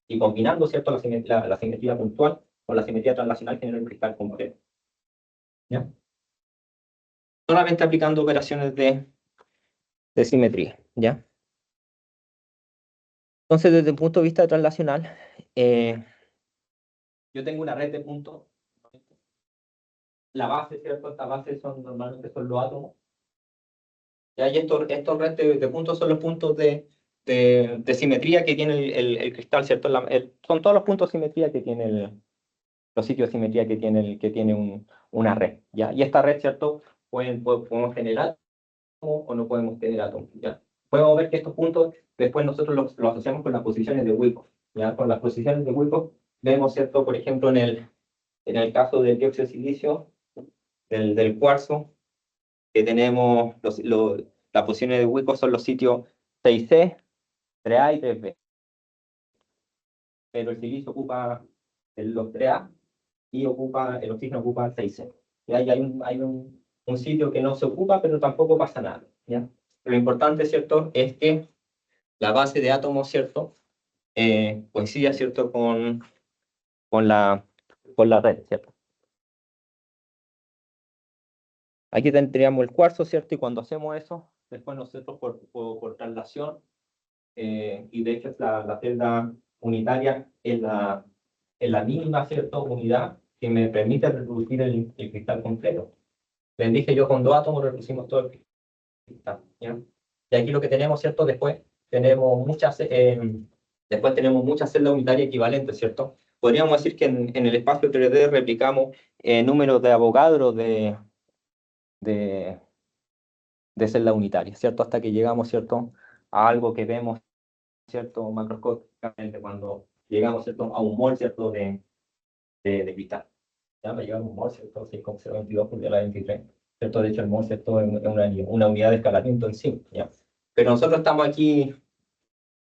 Y combinando, ¿cierto?, la simetría puntual con la simetría translacional genera el cristal completo. ¿Ya? Solamente aplicando operaciones de simetría. ¿Ya? Entonces, desde el punto de vista translacional, yo tengo una red de puntos. La base, ¿cierto? Esta base normalmente son los átomos. ¿Ya? Y estos redes de puntos son los puntos de simetría que tiene el cristal, ¿cierto? Son todos los puntos de simetría que tiene los sitios de simetría que tiene una red. ¿Ya? Y esta red, ¿cierto? Podemos generar átomos o no podemos tener átomos. ¿Ya? Podemos ver que estos puntos después nosotros los asociamos con las posiciones de Wyckoff. ¿Ya? Con las posiciones de Wyckoff vemos, ¿cierto? Por ejemplo, en el caso del dióxido de silicio, del cuarzo, que tenemos las posiciones de Wyckoff son los sitios 6C, 3A y 3B. Pero el silicio ocupa los 3A y el oxígeno ocupa el 6C. Y ahí hay un sitio que no se ocupa, pero tampoco pasa nada. ¿Ya? Lo importante, ¿cierto?, es que la base de átomos, ¿cierto?, coincida, ¿cierto?, con la red, ¿cierto? Aquí tendríamos el cuarzo, ¿cierto? Y cuando hacemos eso, después nosotros por traslación, y de hecho la celda unitaria es la mínima, ¿cierto?, unidad que me permite reproducir el cristal completo. Les dije yo, con 2 átomos reproducimos todo el cristal. ¿Ya? Y aquí lo que tenemos, ¿cierto? Después tenemos muchas celdas unitarias equivalentes, ¿cierto? Podríamos decir que en el espacio 3D replicamos números de Avogadro de celdas unitarias, ¿cierto? Hasta que llegamos, ¿cierto?, a algo que vemos, ¿cierto?, macroscópicamente cuando llegamos, ¿cierto?, a un mol, ¿cierto?, de cristal. Ya me llegamos a un mol, ¿cierto?, 6,022 por 10⁻²3, ¿cierto? De hecho, el mol, ¿cierto?, es una unidad de escalamiento en sí, ¿ya? Pero nosotros estamos aquí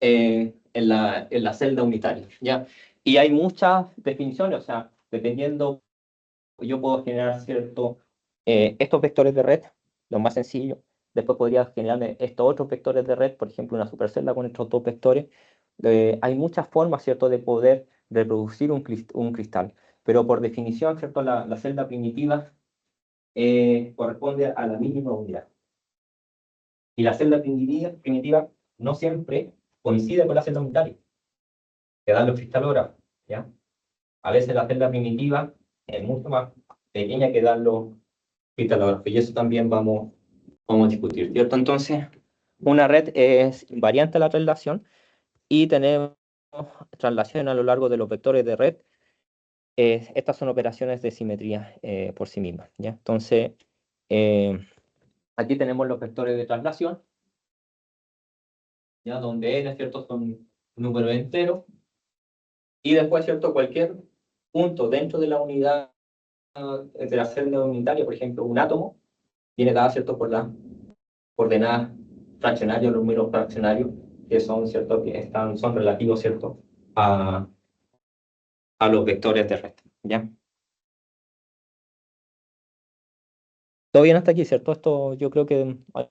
en la celda unitaria, ¿ya? Y hay muchas definiciones, o sea, dependiendo, yo puedo generar, ¿cierto?, estos vectores de red, lo más sencillo. Después podría generarme estos otros vectores de red, por ejemplo, una supercelda con estos 2 vectores. Hay muchas formas, ¿cierto?, de poder reproducir un cristal. Pero por definición, ¿cierto?, la celda primitiva corresponde a la mínima unidad. Y la celda primitiva no siempre coincide con la celda unitaria que dan los cristalógrafos, ¿ya? A veces la celda primitiva es mucho más pequeña que dan los cristalógrafos, y eso también vamos a discutir, ¿cierto? Entonces, una red es invariante a la traslación y tenemos traslación a lo largo de los vectores de red. Estas son operaciones de simetría por sí mismas, ¿ya? Entonces, aquí tenemos los vectores de traslación, ¿ya? Donde n, ¿cierto?, son números enteros, y después, ¿cierto?, cualquier punto dentro de la unidad de la celda unitaria, por ejemplo, un átomo, viene dada, ¿cierto?, por las coordenadas fraccionarias, los números fraccionarios que son, ¿cierto? Son relativos, ¿cierto? A los vectores terrestres, ¿ya? Todo bien hasta aquí, ¿cierto? Esto yo creo que hay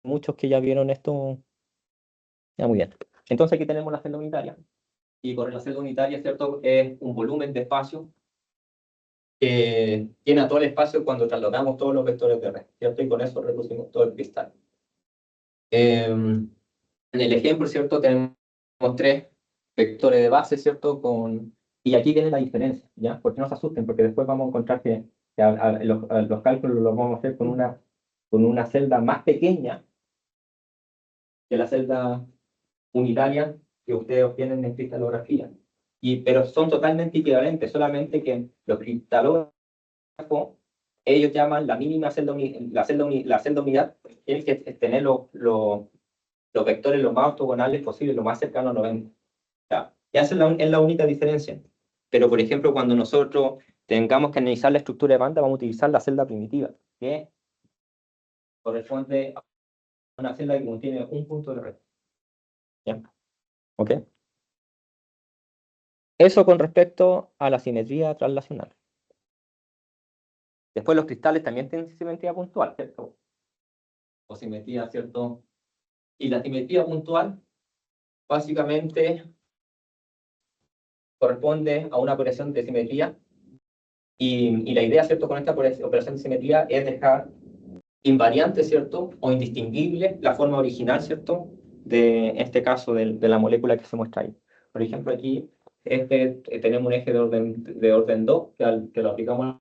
muchos que ya vieron esto. Ya, muy bien. Entonces aquí tenemos la celda unitaria. Y por la celda unitaria, ¿cierto? Es un volumen de espacio que llena todo el espacio cuando trasladamos todos los vectores terrestres, ¿cierto? Y con eso reducimos todo el cristal. En el ejemplo, ¿cierto? Tenemos tres vectores de base, ¿cierto? Y aquí viene la diferencia, ¿ya? Porque no se asusten, porque después vamos a encontrar que los cálculos los vamos a hacer con una celda más pequeña que la celda unitaria que ustedes obtienen en cristalografía. Pero son totalmente equivalentes, solamente que los cristalógrafos, ellos llaman la mínima celda, la celda unidad, tiene que tener los vectores lo más ortogonales posible, lo más cercano a 90. Ya, esa es la única diferencia. Pero, por ejemplo, cuando nosotros tengamos que analizar la estructura de banda, vamos a utilizar la celda primitiva, que corresponde a una celda que contiene un punto de red. ¿Ya? ¿Ok? Eso con respecto a la simetría translacional. Después los cristales también tienen simetría puntual, ¿cierto? O simetría, ¿cierto? Y la simetría puntual básicamente corresponde a una operación de simetría y la idea, ¿cierto? Con esta operación de simetría es dejar invariante, ¿cierto? O indistinguible la forma original, ¿cierto? En este caso, de la molécula que se muestra ahí. Por ejemplo, aquí tenemos un eje de orden 2 que lo aplicamos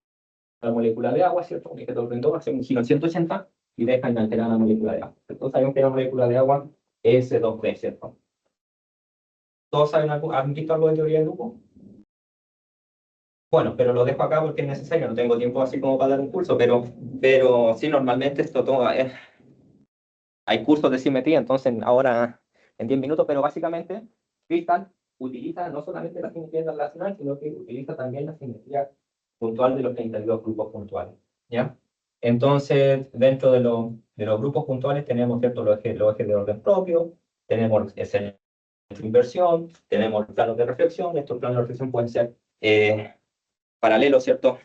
a la molécula de agua, ¿cierto? Un eje de orden 2 hace un giro en 180 y deja inalterada la molécula de agua. Entonces sabemos que la molécula de agua es S2P, ¿cierto? ¿Todos han visto algo de teoría de grupo? Bueno, pero lo dejo acá porque es necesario, no tengo tiempo así como para dar un curso, pero sí, normalmente esto todo hay cursos de simetría, entonces ahora en 10 minutos, pero básicamente Crystal utiliza no solamente la simetría translacional, sino que utiliza también la simetría puntual de los 32 grupos puntuales, ¿ya? Entonces, dentro de los grupos puntuales tenemos, ¿cierto?, los ejes de orden propio, tenemos el centro de inversión, tenemos planos de reflexión. Estos planos de reflexión pueden ser paralelos, ¿cierto?,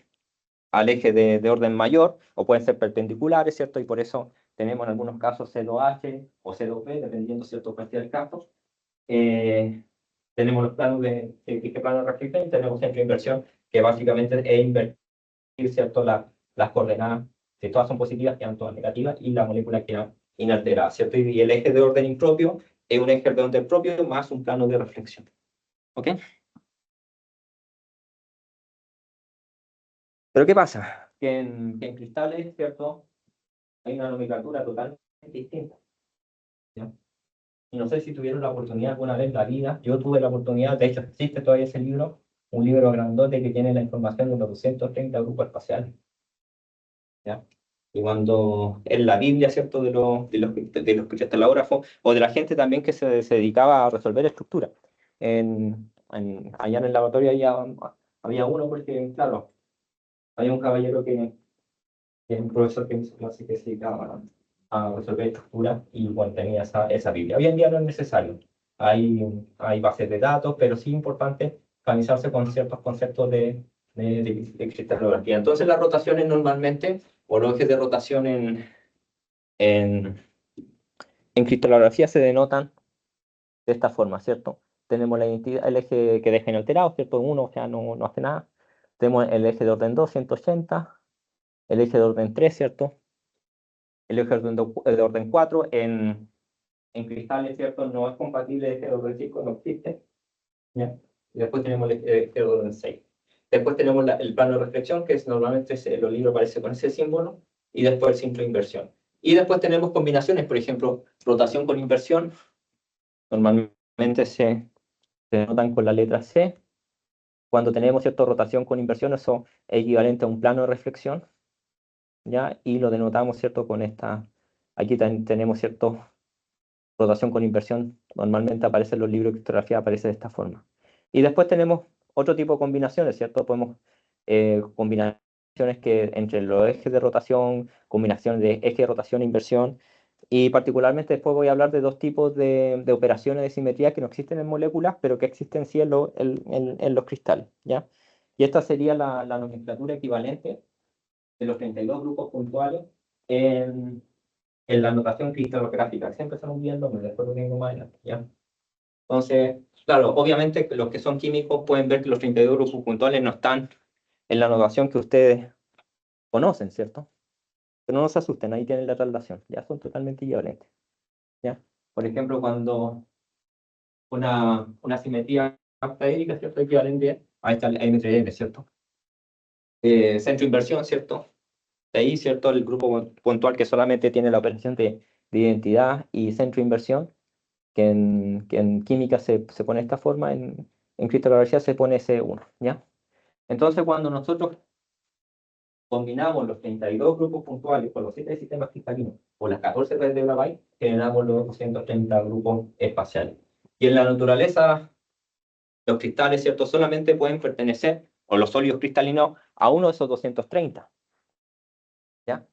al eje de orden mayor, o pueden ser perpendiculares, ¿cierto? Y por eso tenemos en algunos casos C2H o C2P, dependiendo, ¿cierto?, cuál sea el caso. Tenemos los planos de plano de reflexión y tenemos centro de inversión, que básicamente es invertir, ¿cierto?, las coordenadas, si todas son positivas, quedan todas negativas, y la molécula queda inalterada, ¿cierto? Y el eje de orden impropio es un eje de orden propio más un plano de reflexión. ¿Ok? Pero ¿qué pasa? Que en cristales, ¿cierto?, hay una nomenclatura totalmente distinta, ¿ya? Y no sé si tuvieron la oportunidad alguna vez en la vida. Yo tuve la oportunidad, de hecho existe todavía ese libro, un libro grandote que tiene la información de los 230 grupos espaciales, ¿ya? Y cuando en la Biblia, ¿cierto?, de los cristalógrafos o de la gente también que se dedicaba a resolver estructuras. Allá en el laboratorio había uno porque, claro, había un caballero que es un profesor que hizo clase que se dedicaba a resolver estructuras y bueno, tenía esa Biblia. Hoy en día no es necesario. Hay bases de datos, pero sí es importante familiarizarse con ciertos conceptos de cristalografía. Entonces las rotaciones normalmente, o los ejes de rotación en, en cristalografía se denotan de esta forma, ¿cierto? Tenemos el eje que deja inalterado, ¿cierto? Uno, o sea, no hace nada. Tenemos el eje de orden 2, 180. El eje de orden 3, ¿cierto? El eje de orden 4 en cristales, ¿cierto? No es compatible el eje de orden 5, no existe, ¿ya? Y después tenemos el eje de orden 6. Después tenemos el plano de reflexión, que normalmente los libros aparecen con ese símbolo, y después el centro de inversión. Y después tenemos combinaciones, por ejemplo, rotación con inversión, normalmente se denotan con la letra C. Cuando tenemos, ¿cierto?, rotación con inversión, eso es equivalente a un plano de reflexión, ¿ya? Y lo denotamos, ¿cierto?, con esta, aquí tenemos, ¿cierto?, rotación con inversión, normalmente aparece en los libros de criptografía, aparece de esta forma. Y después tenemos otro tipo de combinaciones, ¿cierto? Podemos combinaciones que entre los ejes de rotación, combinaciones de eje de rotación e inversión, Y particularmente después voy a hablar de dos tipos de operaciones de simetría que no existen en moléculas, pero que existen sí en los cristales, ¿ya? Y esta sería la nomenclatura equivalente de los 32 grupos puntuales en la notación cristalográfica. Siempre estamos viendo, después lo tengo más adelante, ¿ya? Entonces, claro, obviamente los que son químicos pueden ver que los 32 grupos puntuales no están en la notación que ustedes conocen, ¿cierto? Pero no se asusten, ahí tienen la traslación, ya son totalmente equivalentes, ¿ya? Por ejemplo, cuando una simetría octaédrica, ¿cierto? Equivalente a esta M3N, ¿cierto? Centro inversión, ¿cierto? De ahí, ¿cierto? El grupo puntual que solamente tiene la operación de identidad y centro inversión, que en química se pone de esta forma, en cristalografía se pone S1, ¿ya? Entonces, cuando nosotros combinamos los 32 grupos puntuales con los 7 sistemas cristalinos o las 14 redes de Bravais, generamos los 230 grupos espaciales. Y en la naturaleza, los cristales, ¿cierto? Solamente pueden pertenecer, o los sólidos cristalinos, a uno de esos 230. ¿Ya?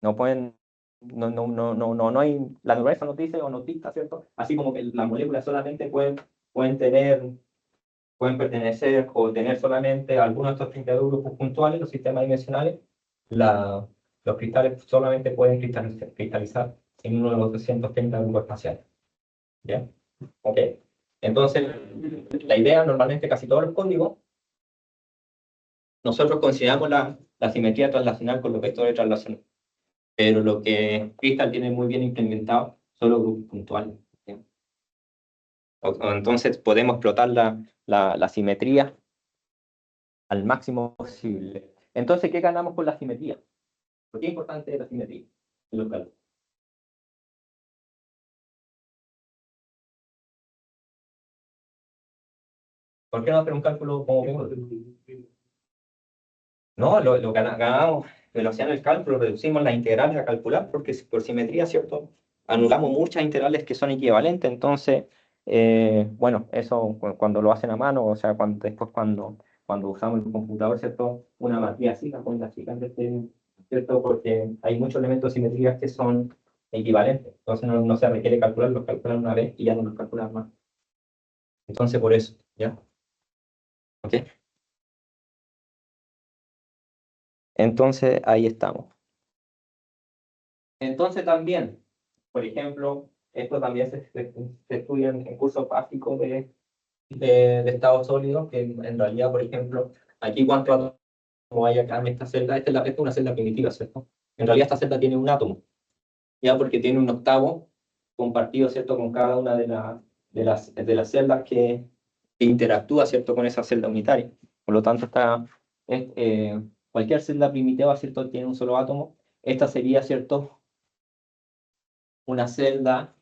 No pueden, no hay, la naturaleza nos dice o nos dicta, ¿cierto? Así como que las moléculas solamente pueden pertenecer o tener solamente algunos de estos 32 grupos puntuales, los sistemas dimensionales, los cristales solamente pueden cristalizar en uno de los 230 grupos espaciales. ¿Ya? Ok. Entonces, la idea, normalmente casi todos los códigos, nosotros consideramos la simetría translacional con los vectores translacionales, pero lo que Crystal tiene muy bien implementado son los grupos puntuales. ¿Sí? Entonces podemos explotar la simetría al máximo posible. Entonces, ¿qué ganamos con la simetría? ¿Por qué es importante la simetría en los cálculos? ¿Por qué no hacer un cálculo como vemos? No, lo ganamos velocidad en el cálculo, reducimos las integrales a calcular, porque por simetría, ¿cierto? Anulamos muchas integrales que son equivalentes, entonces, bueno, eso cuando lo hacen a mano, o sea, después cuando usamos el computador, ¿cierto? Una matriz así, la ponen así, ¿cierto? Porque hay muchos elementos de simetría que son equivalentes, entonces no se requiere calcular, los calculan una vez y ya no los calculan más. Entonces, por eso, ¿ya? ¿Ok? Entonces, ahí estamos. Entonces también, por ejemplo, esto también se estudia en cursos básicos de estado sólido, que en realidad, por ejemplo, aquí cuántos átomos hay acá en esta celda, esta es una celda primitiva, ¿cierto? En realidad esta celda tiene un átomo, ya porque tiene un octavo compartido, ¿cierto? Con cada una de las celdas que interactúa, ¿cierto? Con esa celda unitaria. Por lo tanto, cualquier celda primitiva, ¿cierto? Tiene un solo átomo. Esta sería, ¿cierto? Una celda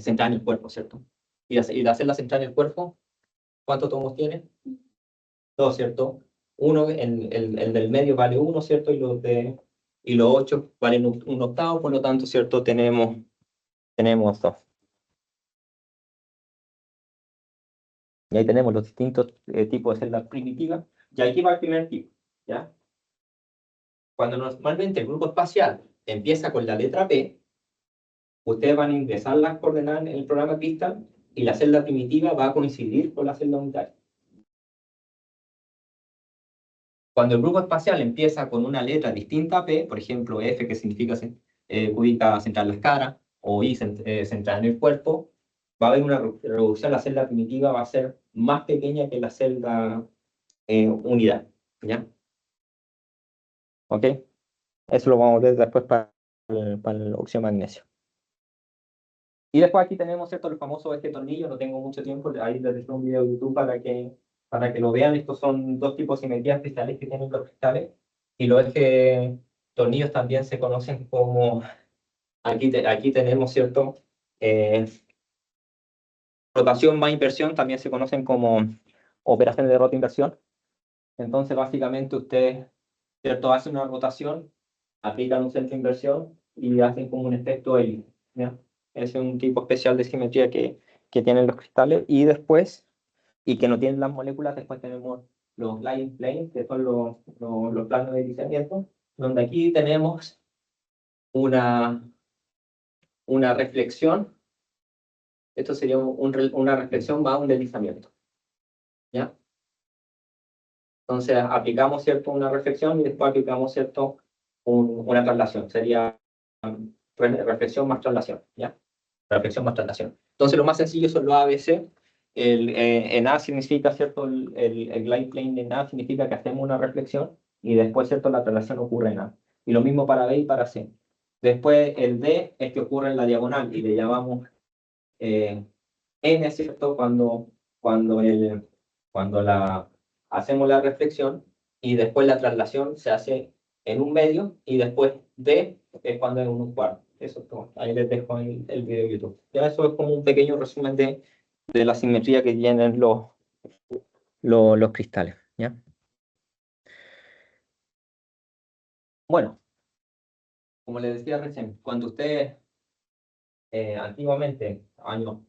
central en el cuerpo, ¿cierto? Y la celda central en el cuerpo, ¿cuántos átomos tiene? Dos, ¿cierto? Uno, el del medio vale uno, ¿cierto? Y los 8 valen un octavo, por lo tanto, ¿cierto? Tenemos dos. Y ahí tenemos los distintos tipos de celdas primitivas. Y aquí va el primer tipo, ¿ya? Cuando normalmente el grupo espacial empieza con la letra P, ustedes van a ingresar las coordenadas en el programa Crystal y la celda primitiva va a coincidir con la celda unitaria. Cuando el grupo espacial empieza con una letra distinta a P, por ejemplo F, que significa ubica central las caras, o I, central en el cuerpo, va a haber una reducción, la celda primitiva va a ser más pequeña que la celda unidad. ¿Ya? ¿Ok? Eso lo vamos a ver después para el óxido de magnesio. Y después aquí tenemos, ¿cierto? El famoso tornillo, no tengo mucho tiempo, ahí les dejo un video de YouTube para que lo vean. Estos son dos tipos de simetrías cristales que tienen los cristales. Y los tornillos también se conocen como, aquí tenemos, ¿cierto? Rotación más inversión, también se conocen como operaciones de rota-inversión. Entonces, básicamente, ustedes, ¿cierto? Hacen una rotación, aplican un centro de inversión y hacen como un efecto hélice, ¿ya? Ese es un tipo especial de simetría que tienen los cristales. Y después, y que no tienen las moléculas, después tenemos los gliding planes, que son los planos de deslizamiento, donde aquí tenemos una reflexión. Esto sería una reflexión más un deslizamiento. ¿Ya? Entonces aplicamos, ¿cierto?, una reflexión y después aplicamos, ¿cierto?, una traslación. Sería reflexión más traslación. ¿Ya? Reflexión más traslación. Entonces lo más sencillo son los ABC. En A significa, ¿cierto?, el glide plane en A significa que hacemos una reflexión y después, ¿cierto?, la traslación ocurre en A. Y lo mismo para B y para C. Después el D es que ocurre en la diagonal y le llamamos N, ¿cierto?, cuando hacemos la reflexión y después la traslación se hace en un medio y después D es cuando es un cuarto. Eso es todo. Ahí les dejo el video de YouTube. Ya eso es como un pequeño resumen de la simetría que tienen los cristales. ¿Ya? Bueno, como les decía recién, cuando ustedes antiguamente, años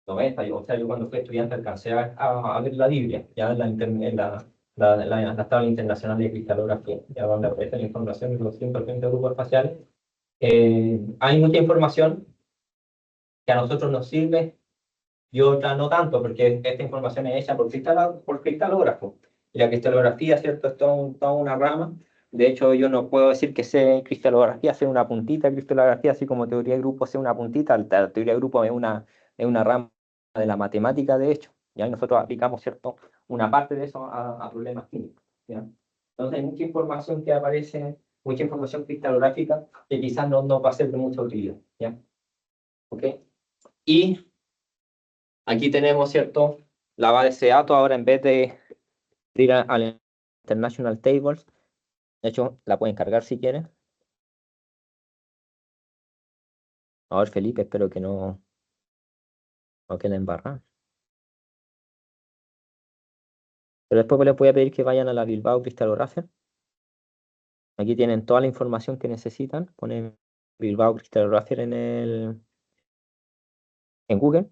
90, o sea, yo cuando fui estudiante alcancé a ver la Biblia, ya en la tabla internacional de cristalografía, ya donde aparece la información de los 130 grupos espaciales. Hay mucha información que a nosotros nos sirve y otra no tanto, porque esta información es hecha por cristalógrafos. Y la cristalografía, ¿cierto?, es toda una rama. De hecho, yo no puedo decir que sé cristalografía, sé una puntita de cristalografía, así como teoría de grupos sé una puntita. La teoría de grupos es una rama de la matemática, de hecho. ¿Ya? Y nosotros aplicamos, ¿cierto?, una parte de eso a problemas químicos. ¿Ya? Entonces hay mucha información que aparece, mucha información cristalográfica que quizás no va a ser de mucha utilidad. ¿Ya? ¿Ok? Y aquí tenemos, ¿cierto?, la base de datos. Ahora en vez de ir al International Tables, de hecho, la pueden cargar si quieren. A ver, Felipe, espero que no quede embarrado. Pero después les voy a pedir que vayan a la Bilbao Crystallographer. Aquí tienen toda la información que necesitan. Ponen Bilbao Crystallographer en Google.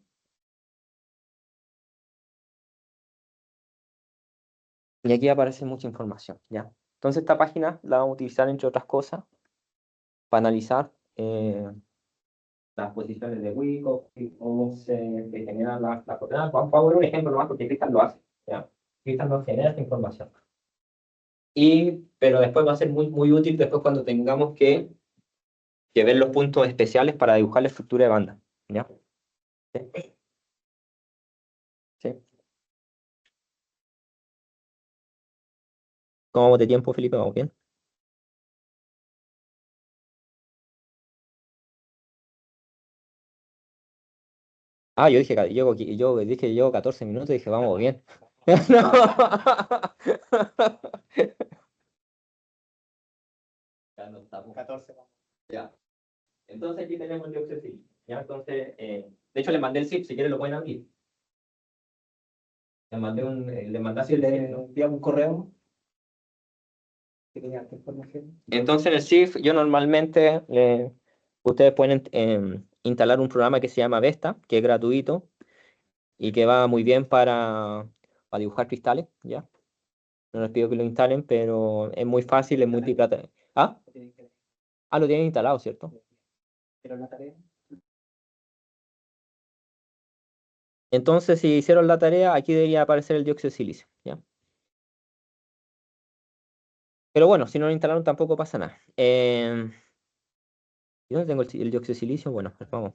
Y aquí aparece mucha información, ¿ya? Entonces esta página la vamos a utilizar, entre otras cosas, para analizar las posiciones de Wyckoff y cómo se generan las coordenadas. Vamos a ver un ejemplo nomás porque Cristian lo hace, ¿ya? Cristian nos genera esta información. Pero después va a ser muy, muy útil después cuando tengamos que ver los puntos especiales para dibujar la estructura de banda, ¿ya? ¿Sí? ¿Sí? ¿Cómo vamos de tiempo, Felipe? ¿Vamos bien? Ah, yo dije, yo dije, llevo 14 minutos y dije, vamos bien. No. Ya no estamos.
14.
Ya. Entonces aquí tenemos el dióxido de silicio. ¿Ya? Entonces, de hecho le mandé el zip, si quieren lo pueden abrir. Le mandé así
Envía un correo que tenía esta información.
Entonces en el ZIF yo normalmente, ustedes pueden instalar un programa que se llama Vesta, que es gratuito y que va muy bien para dibujar cristales, ¿ya? No les pido que lo instalen, pero es muy fácil, es multiplataforma. ¿Ah? Lo tienen instalado, ¿cierto?
Pero la tarea.
Entonces, si hicieron la tarea, aquí debería aparecer el dióxido de silicio, ¿ya? Pero bueno, si no lo instalaron tampoco pasa nada. ¿Y dónde tengo el dióxido de silicio? Bueno, pues vamos.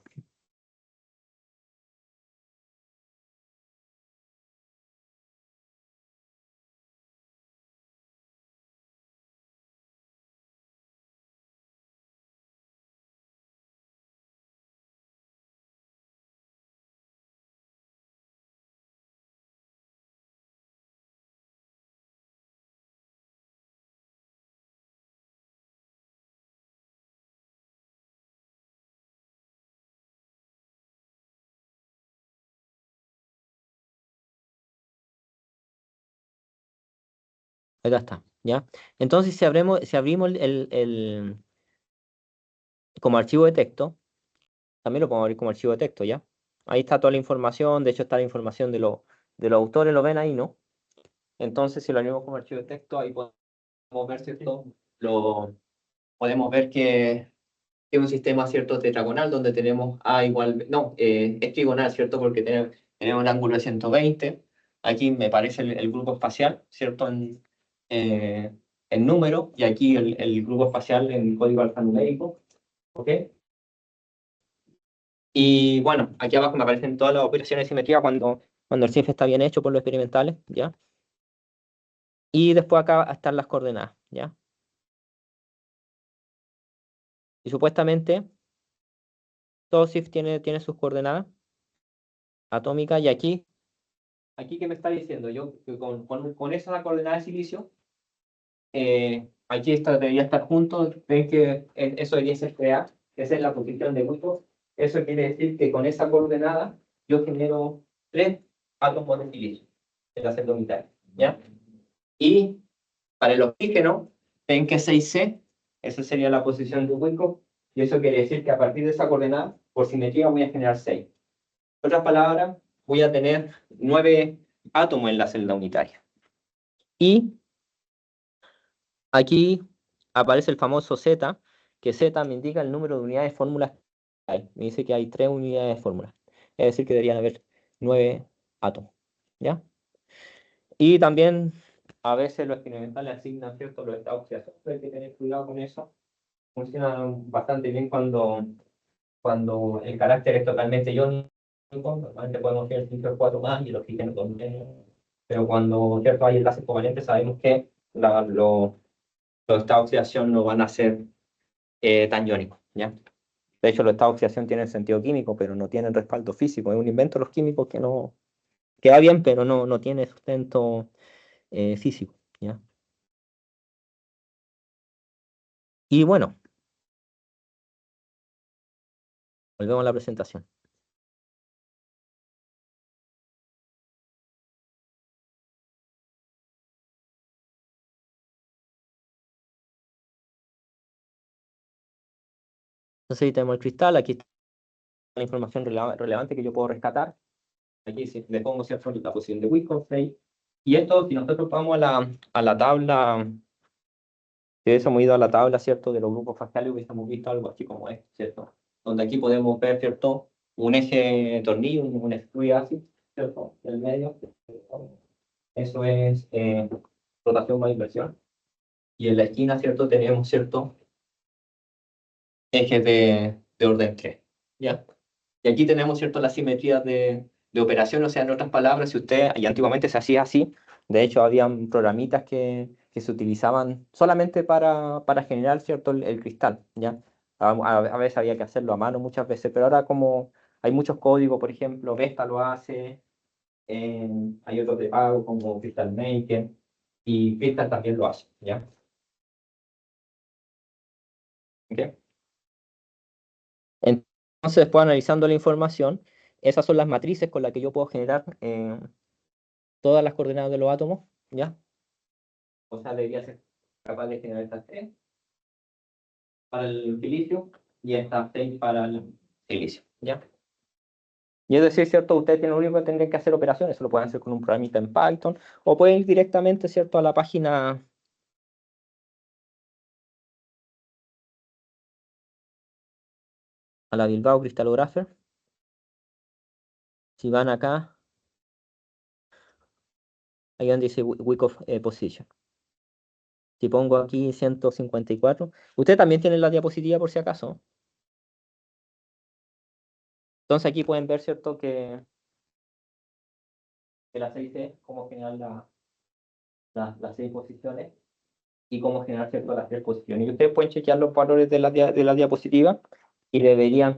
Acá está, ¿ya? Entonces, si abrimos como archivo de texto, también lo podemos abrir como archivo de texto, ¿ya? Ahí está toda la información, de hecho está la información de los autores, lo ven ahí, ¿no? Entonces, si lo abrimos como archivo de texto, ahí podemos ver, ¿cierto? Podemos ver que es un sistema, ¿cierto?, tetragonal, donde tenemos A igual, no, es trigonal, ¿cierto?, porque tenemos un ángulo de 120. Aquí me parece el grupo espacial, ¿cierto?, en número, y aquí el grupo espacial en código alfanumérico, ¿ok? Y bueno, aquí abajo me aparecen todas las operaciones de simetría cuando el CIF está bien hecho por los experimentales, ¿ya? Y después acá están las coordenadas, ¿ya? Y supuestamente todo CIF tiene sus coordenadas atómicas, y aquí ¿qué me está diciendo? Yo que con esa coordenada de silicio, aquí esto debería estar junto, ven que eso debería ser crear, esa es la posición de grupo. Eso quiere decir que con esa coordenada yo genero 3 átomos de silicio en la celda unitaria, ¿ya? Y para el oxígeno, ven que 6C, esa sería la posición de Wyckoff, y eso quiere decir que a partir de esa coordenada, por simetría, voy a generar 6. En otras palabras, voy a tener 9 átomos en la celda unitaria. Y aquí aparece el famoso Z, que Z me indica el número de unidades de fórmulas que hay. Me dice que hay 3 unidades de fórmulas. Es decir, que deberían haber 9 átomos, ¿ya? Y también a veces los experimentales asignan, ¿cierto?, los estados de oxidación, pero hay que tener cuidado con eso. Funciona bastante bien cuando el carácter es totalmente iónico. Normalmente podemos tener 5 o 4 más y el oxígeno también. Pero cuando, ¿cierto?, hay enlaces covalentes, sabemos que los estados de oxidación no van a ser tan iónicos, ¿ya? De hecho, los estados de oxidación tienen sentido químico, pero no tienen respaldo físico. Es un invento de los químicos que va bien, pero no tiene sustento físico, ¿ya? Y bueno, volvemos a la presentación. Entonces, ahí tenemos el cristal, aquí está la información relevante que yo puedo rescatar. Aquí sí, le pongo, ¿cierto?, la posición de Wyckoff. Y esto, si nosotros vamos a la tabla, si hubiésemos ido a la tabla, ¿cierto?, de los grupos faciales, hubiésemos visto algo así como esto, ¿cierto? Donde aquí podemos ver, ¿cierto?, un eje de tornillo, un screw así, ¿cierto?, en el medio. Eso es rotación más inversión. Y en la esquina, ¿cierto?, tenemos, ¿cierto?, ejes de orden 3, ¿ya? Y aquí tenemos, ¿cierto?, las simetrías de operación, o sea, en otras palabras, si usted, y antiguamente se hacía así, de hecho, habían programitas que se utilizaban solamente para generar, ¿cierto?, el cristal, ¿ya? A veces había que hacerlo a mano muchas veces, pero ahora como hay muchos códigos, por ejemplo, Vesta lo hace, hay otros de pago como Crystal Maker, y Crystal también lo hace, ¿ya? ¿Ok? Entonces, después analizando la información, esas son las matrices con las que yo puedo generar todas las coordenadas de los átomos, ¿ya? O sea, debería ser capaz de generar estas 3 para el silicio y estas 6 para el silicio, ¿ya? Y es decir, ¿cierto? Ustedes tienen lo único que tendrían que hacer operaciones, eso lo pueden hacer con un programita en Python, o pueden ir directamente, ¿cierto?, a la página a la Bilbao Crystallographer. Si van acá, ahí donde dice Wyckoff Position. Si pongo aquí 154, ustedes también tienen la diapositiva por si acaso. Entonces aquí pueden ver, ¿cierto?, que el aceite, cómo generar las 6 posiciones y cómo generar, ¿cierto?, las 3 posiciones. Y ustedes pueden chequear los valores de la diapositiva y deberían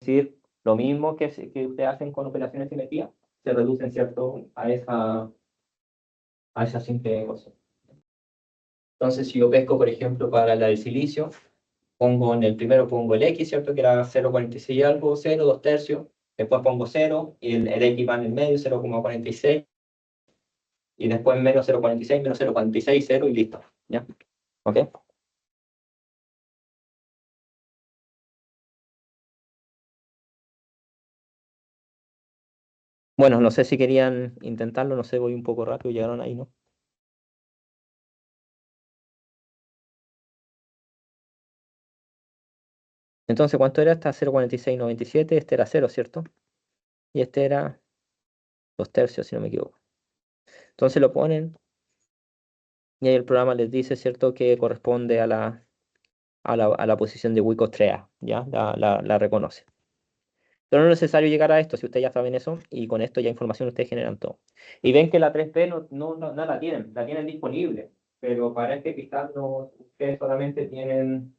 decir lo mismo que ustedes hacen con operaciones de simetría, se reducen, ¿cierto?, a esa simple cosa. Entonces, si yo pesco, por ejemplo, para la del silicio, pongo en el primero pongo el X, ¿cierto?, que era 0,46 y algo, 0, 2 tercios. Después pongo 0 y el X va en el medio, 0,46. Y después menos 0,46, menos 0,46, 0 y listo. ¿Ya? ¿Ok? Bueno, no sé si querían intentarlo, no sé, voy un poco rápido, llegaron ahí, ¿no? Entonces, ¿cuánto era? Esta 0,4697, este era 0, ¿cierto? Y este era 2/3, si no me equivoco. Entonces lo ponen y ahí el programa les dice, ¿cierto?, que corresponde a la posición de Wyckoff 3A, ¿ya? La reconoce. Pero no es necesario llegar a esto, si ustedes ya saben eso, y con esto ya información ustedes generan todo. Y ven que la 3P no la tienen disponible, pero para este cristal no, ustedes solamente tienen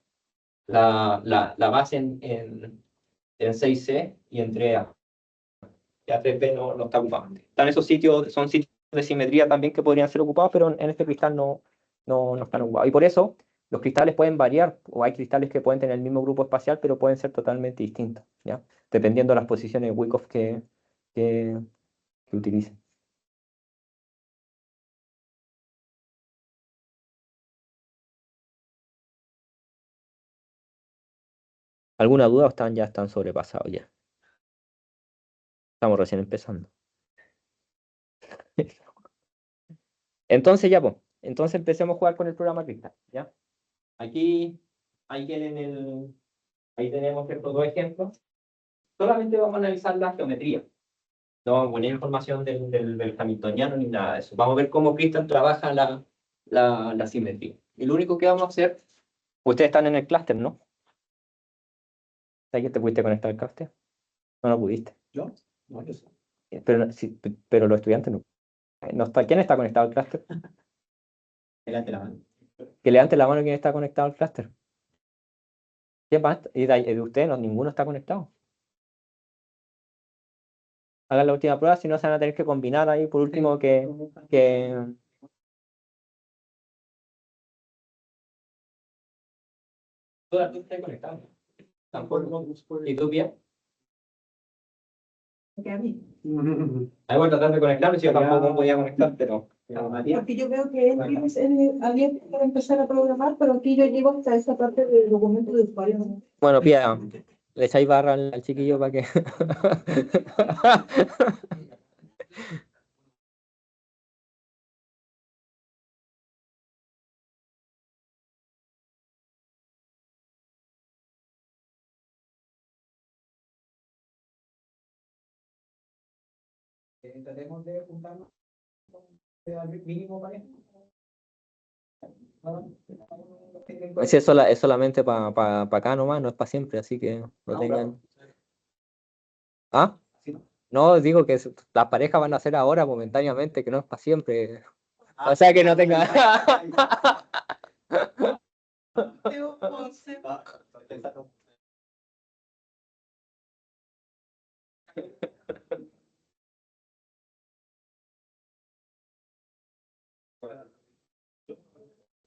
la base en 6C y en 3A. Ya 3B no está ocupado. Están esos sitios, son sitios de simetría también que podrían ser ocupados, pero en este cristal no están ocupados. Y por eso los cristales pueden variar, o hay cristales que pueden tener el mismo grupo espacial, pero pueden ser totalmente distintos, ¿ya? Dependiendo de las posiciones Wyckoff que utilicen. ¿Alguna duda o ya están sobrepasados ya? Estamos recién empezando. Entonces ya, pues, entonces empecemos a jugar con el programa cristal, ¿ya? Aquí, ahí tenemos estos dos ejemplos. Solamente vamos a analizar la geometría. No vamos a poner información del hamiltoniano ni nada de eso. Vamos a ver cómo Kristall trabaja la simetría. Y lo único que vamos a hacer, ustedes están en el clúster, ¿no? ¿Sabes que te pudiste conectar al clúster? No pudiste.
¿Yo? No, yo sé.
Pero los estudiantes no. ¿Quién está conectado al clúster?
Delante de la mano.
Que levante la mano quien está conectado al clúster. ¿Quién más? Y de ustedes no, ninguno está conectado. Hagan la última prueba, si no se van a tener que combinar ahí por último que Todas tú estás conectado. Tampoco. ¿Y tú bien?
Que a mí.
Ahí voy a tratar de conectarme, si yo tampoco podía conectar, pero.
Porque yo veo que él había para empezar a programar, pero aquí yo llego hasta esa parte del documento de usuario. ¿No?
Bueno, pía, le echáis barra al chiquillo para que.
Tratemos de juntarnos al mínimo pareja.
Sí, es solamente para acá nomás, no es para siempre, así que no tengan. ¿Ah? No, digo que las parejas van a ser ahora momentáneamente, que no es para siempre. O sea que no tenga.
Teo Ponce.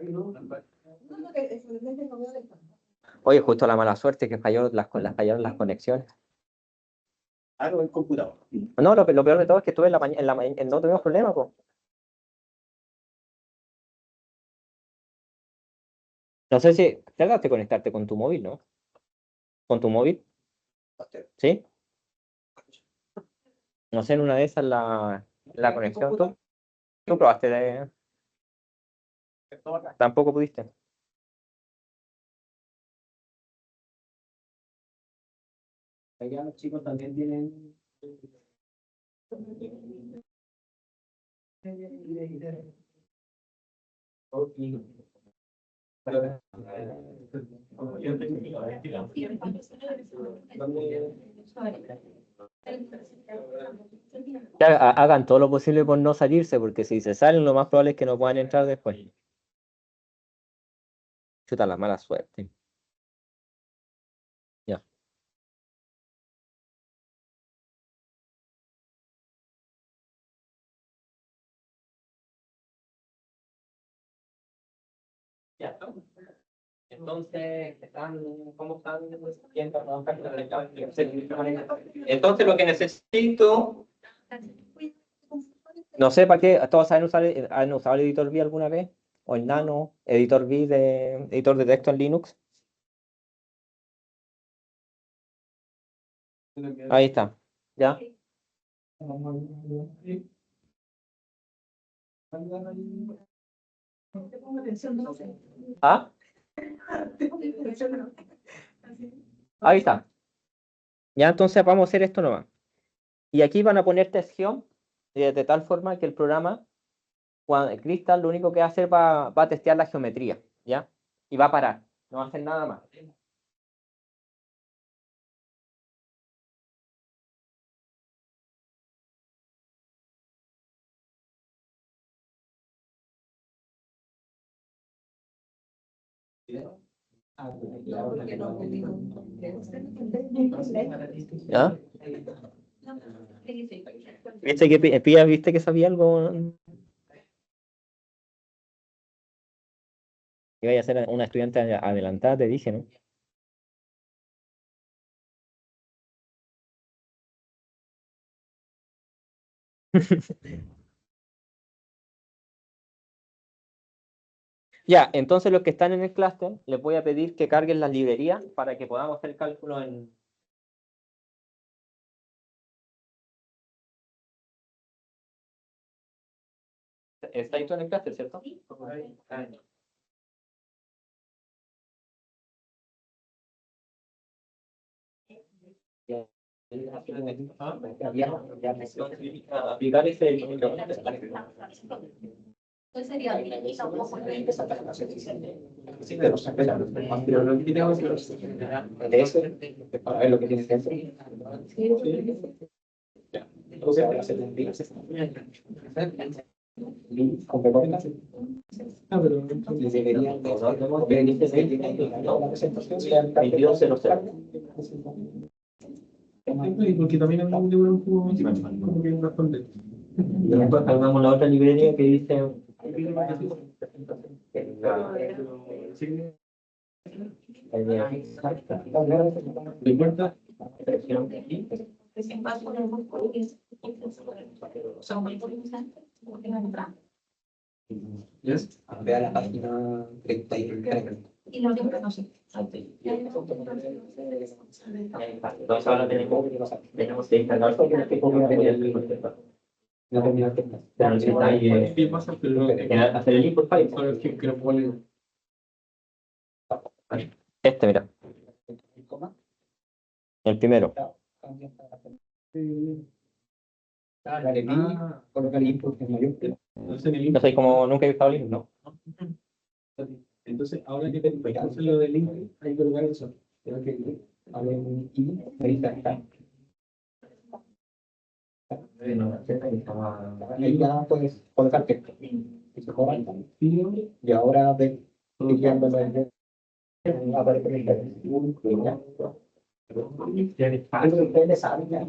No, no, que efectivamente no veo de esto.
Oye, justo la mala suerte que fallaron las conexiones.
Algo en computador.
No, lo peor de todo es que estuve no tuvimos problema, pues. No sé si trataste de conectarte con tu móvil, ¿no? ¿Con tu móvil? ¿Sí? No sé, en una de esas la conexión. ¿Tú probaste de...? Tampoco pudiste.
Allá los chicos también tienen.
Hagan todo lo posible por no salirse, porque si se salen, lo más probable es que no puedan entrar después. Chuta, la mala suerte. Ya. Ya. Entonces, ¿cómo están viendo? Entonces, lo que necesito, no sé para qué, ¿todos han usado el editor V alguna vez? ¿O el Nano, editor V editor de texto en Linux? Ahí está, ¿ya?
Te pongo atención, no sé.
¿Ah?
Te pongo atención, no. Así.
Ahí está. Ya, entonces vamos a hacer esto nomás. Y aquí van a poner test-geom de tal forma que el programa, cuando Crystal lo único que va a hacer va a testear la geometría, ¿ya? Y va a parar, no va a hacer nada más. ¿Ya? ¿Viste que Pía, viste que sabía algo? Iba a ser una estudiante adelantada, te dije, ¿no? Ya, entonces los que están en el clúster, les voy a pedir que carguen las librerías para que podamos hacer cálculo en... ¿Está ahí todo en el clúster, cierto? Ya. Aplicar ese...
¿Cuál sería?
Sí, de los empezamos. Pero lo que tenemos que de eso, para ver lo que tienes que hacer. Ya. Entonces, ahora se tendría que hacer. Con frecuencia. Ah, pero les deberían de la presentación sea el
2200.
porque también hablamos de un como que responder.
Después cargamos la otra librería que dice...
Yes. Ve a la página 33.
Y lo único que no sé.
Entonces ahora tenemos que instalar
No terminaste.
pero necesitáis hacer el input file. Este, mira, el primero.
Colocar input en mayúscula.
No sé cómo nunca he visto el input, no.
Entonces, ahora que te hacer lo del link, hay que colocar eso. Tengo que ir a ver y ahí está. Ahí ya puedes colocar texto. Y se cobra el tío, y ahora ves clicando en el aparece el texto. Ustedes saben ya.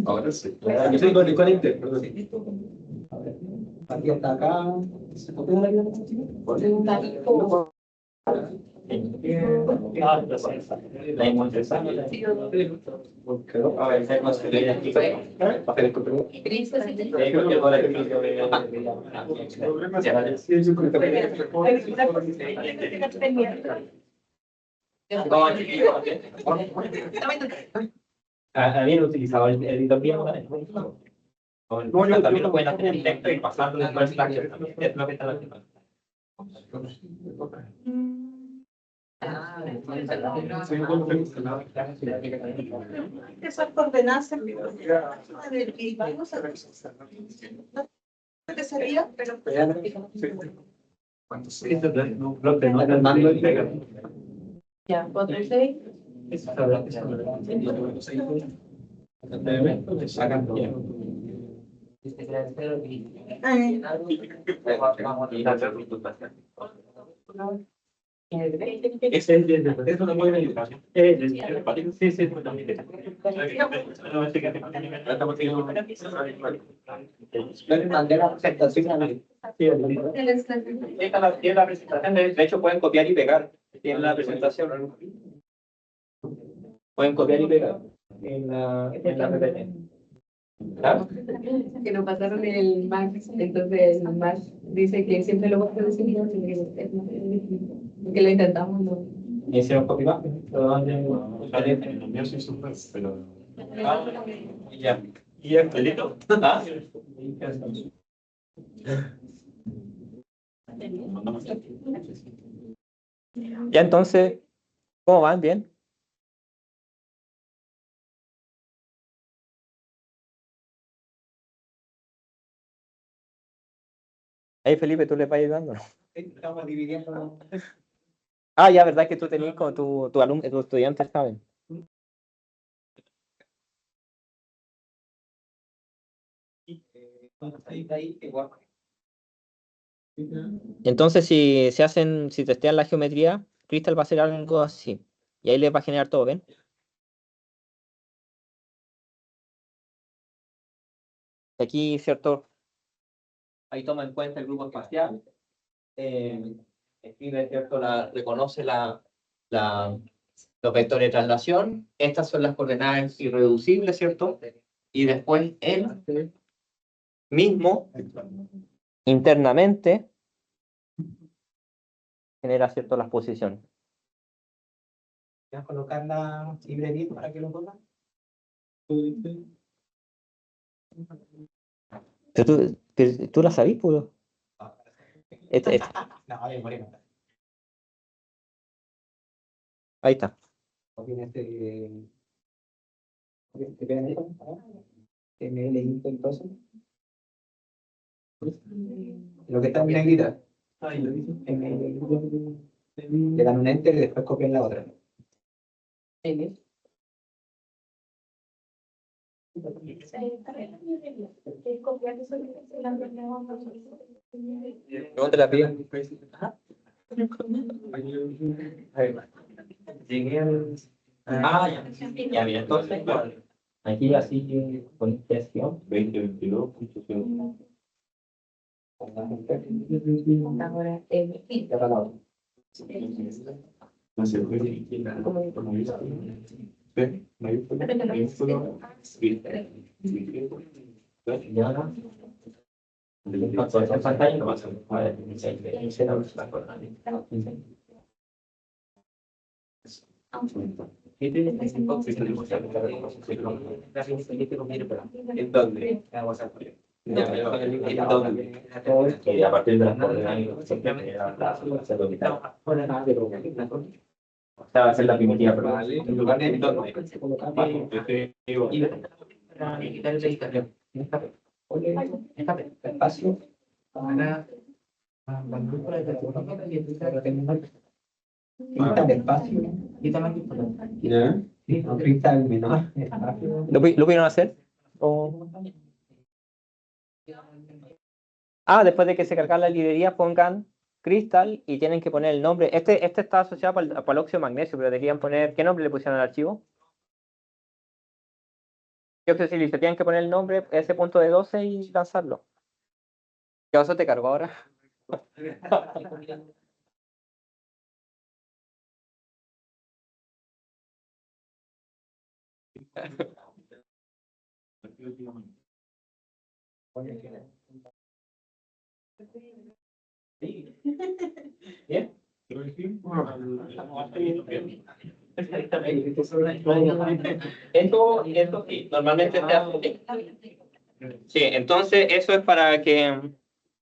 Ahora sí.
Yo soy con el conecte, perdón. Aquí está acá. ¿Se copia la vida?
La inmunización. A ver, tenemos que leer aquí. ¿Habían utilizado el editor bien? No, yo también lo pueden hacer en texto y pasarlo después al Flash. Es lo que está haciendo.
Esas coordenadas del ¿qué sería? Pero ya, 4 y 6.
Ese es de eso no puede ayudar. Sí, sí, también.
Mandé la presentación.
Tiene la presentación, de hecho pueden copiar y pegar. Tiene la presentación. Pueden copiar y pegar en la PPT. ¿Claro?
Que nos pasaron el Max, entonces el Max dice que siempre lo va a decir, que lo intentamos, ¿no?
¿Y hicieron copy más?
Los míos sí son más, pero.
Ya. ¿Y el pelito? ¿Ah? Ya entonces, ¿cómo van? ¿Bien? Ahí Felipe, ¿tú le vas ayudando?
Estamos dividiendo.
Ah, ya, ¿verdad que tú tenías como tu alumno, tus estudiantes saben? Entonces, si se hacen, si testean la geometría, Crystal va a hacer algo así. Y ahí les va a generar todo, ¿ven? Aquí, ¿cierto? Ahí toma en cuenta el grupo espacial. Escribe, ¿cierto? Reconoce los vectores de traslación. Estas son las coordenadas irreducibles, ¿cierto? Y después él mismo, internamente, genera, ¿cierto? Las posiciones.
Voy a colocar la librería para que lo pongan.
Pero tú la sabís, puro.
No, vale, moreno.
Ahí está.
Tiene este PNL, ML Intel 12. Lo que está en negrita. Le dan un enter y después copian la otra.
¿Dónde la pido? Llegué al... Ah, ya. Ya, mira, entonces, aquí así que con intención.
2022,
Ahora,
Ya para la otra.
no se puede. P, mayúscula, minúscula,
Y ahora, en pantalla no vas a ver, ¿en dónde? Y a partir de las coordenadas, simplemente o sea, va a ser la primitiva, pero en lugar de dónde.
Espacio. Para Cristal espacio.
¿Ya?
Cristal menor espacio.
¿Lo pudieron hacer? ¿O? Ah, después de que se carga la librería, pongan Crystal y tienen que poner el nombre. Este está asociado para el óxido de magnesio, pero deberían poner. ¿Qué nombre le pusieron al archivo? Yo creo que sí, tienen que poner el nombre, ese punto de 12 y lanzarlo. ¿Qué oso te cargó ahora? ¿Bien? Esto sí, normalmente se hace. Sí, entonces eso es para que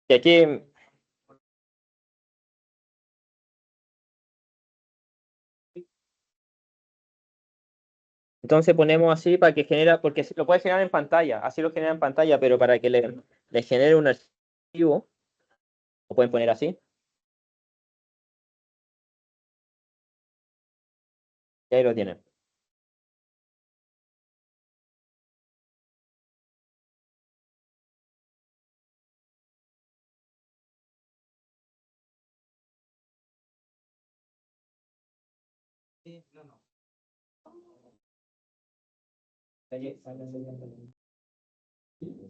aquí. Entonces ponemos así para que genera, porque lo puede generar en pantalla, así lo genera en pantalla, pero para que le genere un archivo, lo pueden poner así. Y ahí lo tienen.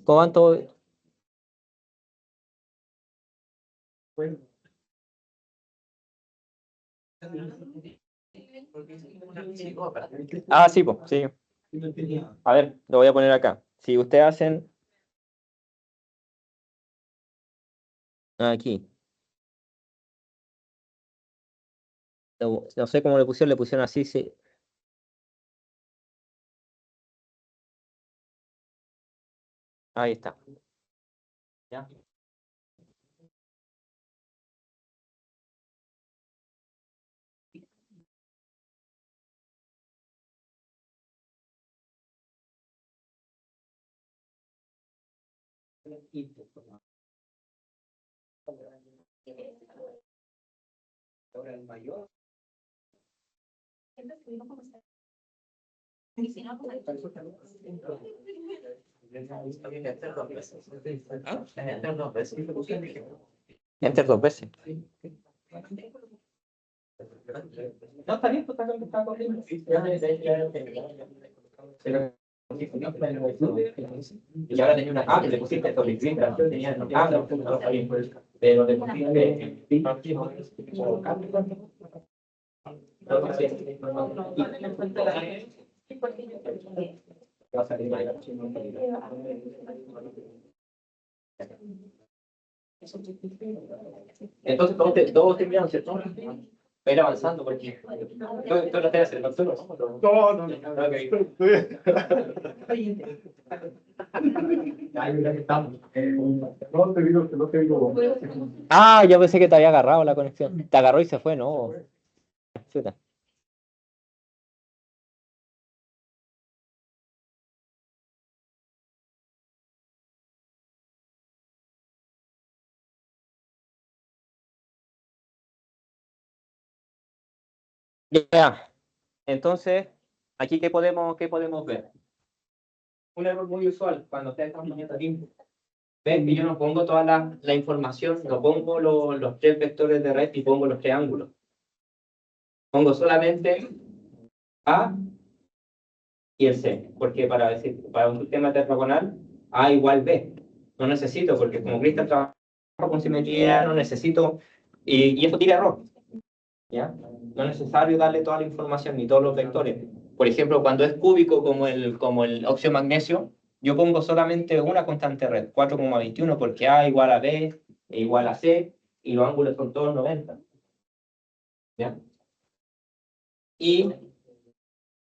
¿Cómo van todos? Ah, sí, pues, sí. A ver, lo voy a poner acá. Si ustedes hacen aquí, no sé cómo le pusieron así, sí. Ahí está. ¿Ya?
Ahora el mayor.
Enter dos veces. No, está bien, pues está corriendo. Y ahora tenía una le pusiste sobre tenía pero le entonces todos terminaron, ¿cierto? Va a ir avanzando porque tú lo tienes el doctor.
No. No te digo.
Ah, yo pensé que te había agarrado la conexión. Te agarró y se fue, ¿no? Chuta. Ya. Entonces, aquí qué podemos ver? Un error muy usual cuando ustedes están poniendo tiempo. Ven que yo no pongo toda la información, no pongo los tres vectores de red y pongo los triángulos. Pongo solamente A y el C, porque para un sistema tetragonal A igual B. No necesito, porque como Crystal trabaja con simetría, no necesito, y eso tira error. ¿Ya? No es necesario darle toda la información ni todos los vectores. Por ejemplo, cuando es cúbico como el óxido magnesio, yo pongo solamente una constante red, 4,21, porque A igual a B e igual a C, y los ángulos son todos 90. ¿Ya? Y,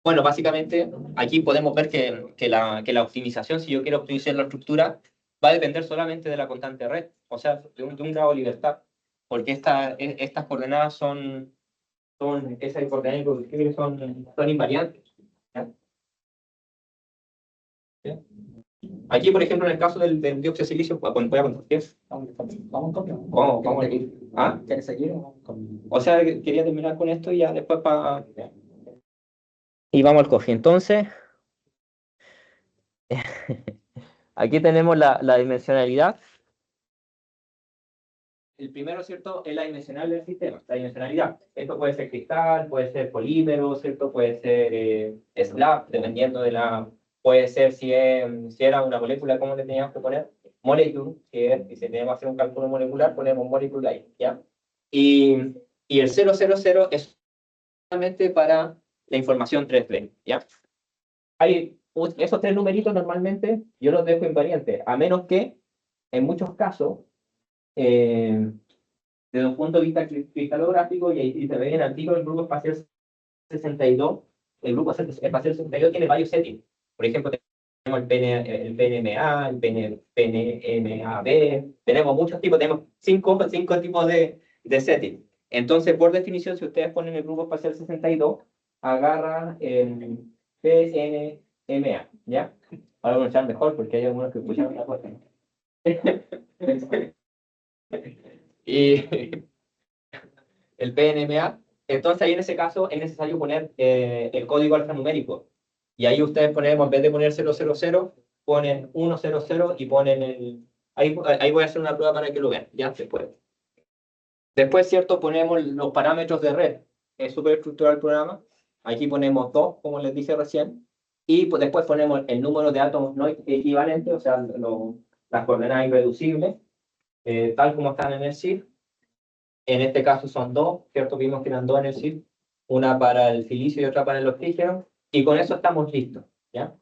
bueno, básicamente, aquí podemos ver que la optimización, si yo quiero optimizar la estructura, va a depender solamente de la constante red, o sea, de un grado de libertad, porque estas coordenadas esas coordenadas irreductibles son invariantes. ¿Ya? ¿Ya? Aquí, por ejemplo, en el caso del dióxido de silicio, voy a contar qué es.
Vamos con
Vamos a ir. ¿Ah?
¿Quieres seguir o vamos con?
O sea, quería terminar con esto y ya después para... Y vamos al coffee. Entonces, aquí tenemos la dimensionalidad. El primero, ¿cierto? Es la dimensional del sistema, la dimensionalidad. Esto puede ser cristal, puede ser polímero, ¿cierto? Puede ser slab, dependiendo de la... Puede ser si era una molécula, ¿cómo le teníamos que poner? Molecule, y si tenemos que hacer un cálculo molecular, ponemos molecule ahí, ¿ya? Y el 000 es solamente para la información 3D, ¿ya? Esos tres numeritos normalmente yo los dejo invariantes, a menos que, en muchos casos, desde un punto de vista cristalográfico, y ahí se ve en el artículo del grupo espacial 62, el grupo espacial 62 tiene varios settings. Por ejemplo, tenemos el PNMA, el PNMAB, tenemos muchos tipos, tenemos cinco tipos de settings. Entonces, por definición, si ustedes ponen el grupo espacial 62, agarra el PNMA, ¿ya? Ahora vamos a escuchar mejor porque hay algunos que escuchan otra cosa. Y el PNMA, entonces ahí en ese caso es necesario poner el código alfanumérico. Y ahí ustedes ponemos, en vez de poner 000, ponen 100 y ponen el... Ahí voy a hacer una prueba para que lo vean, ya después. Después, ¿cierto? Ponemos los parámetros de red. Es súper estructurado el programa. Aquí ponemos 2, como les dije recién. Y pues, después ponemos el número de átomos no equivalentes, o sea, las coordenadas irreducibles, tal como están en el CIF. En este caso son dos, ¿cierto? Vimos que eran dos en el CIF, una para el silicio y otra para el oxígeno, y con eso estamos listos, ¿ya?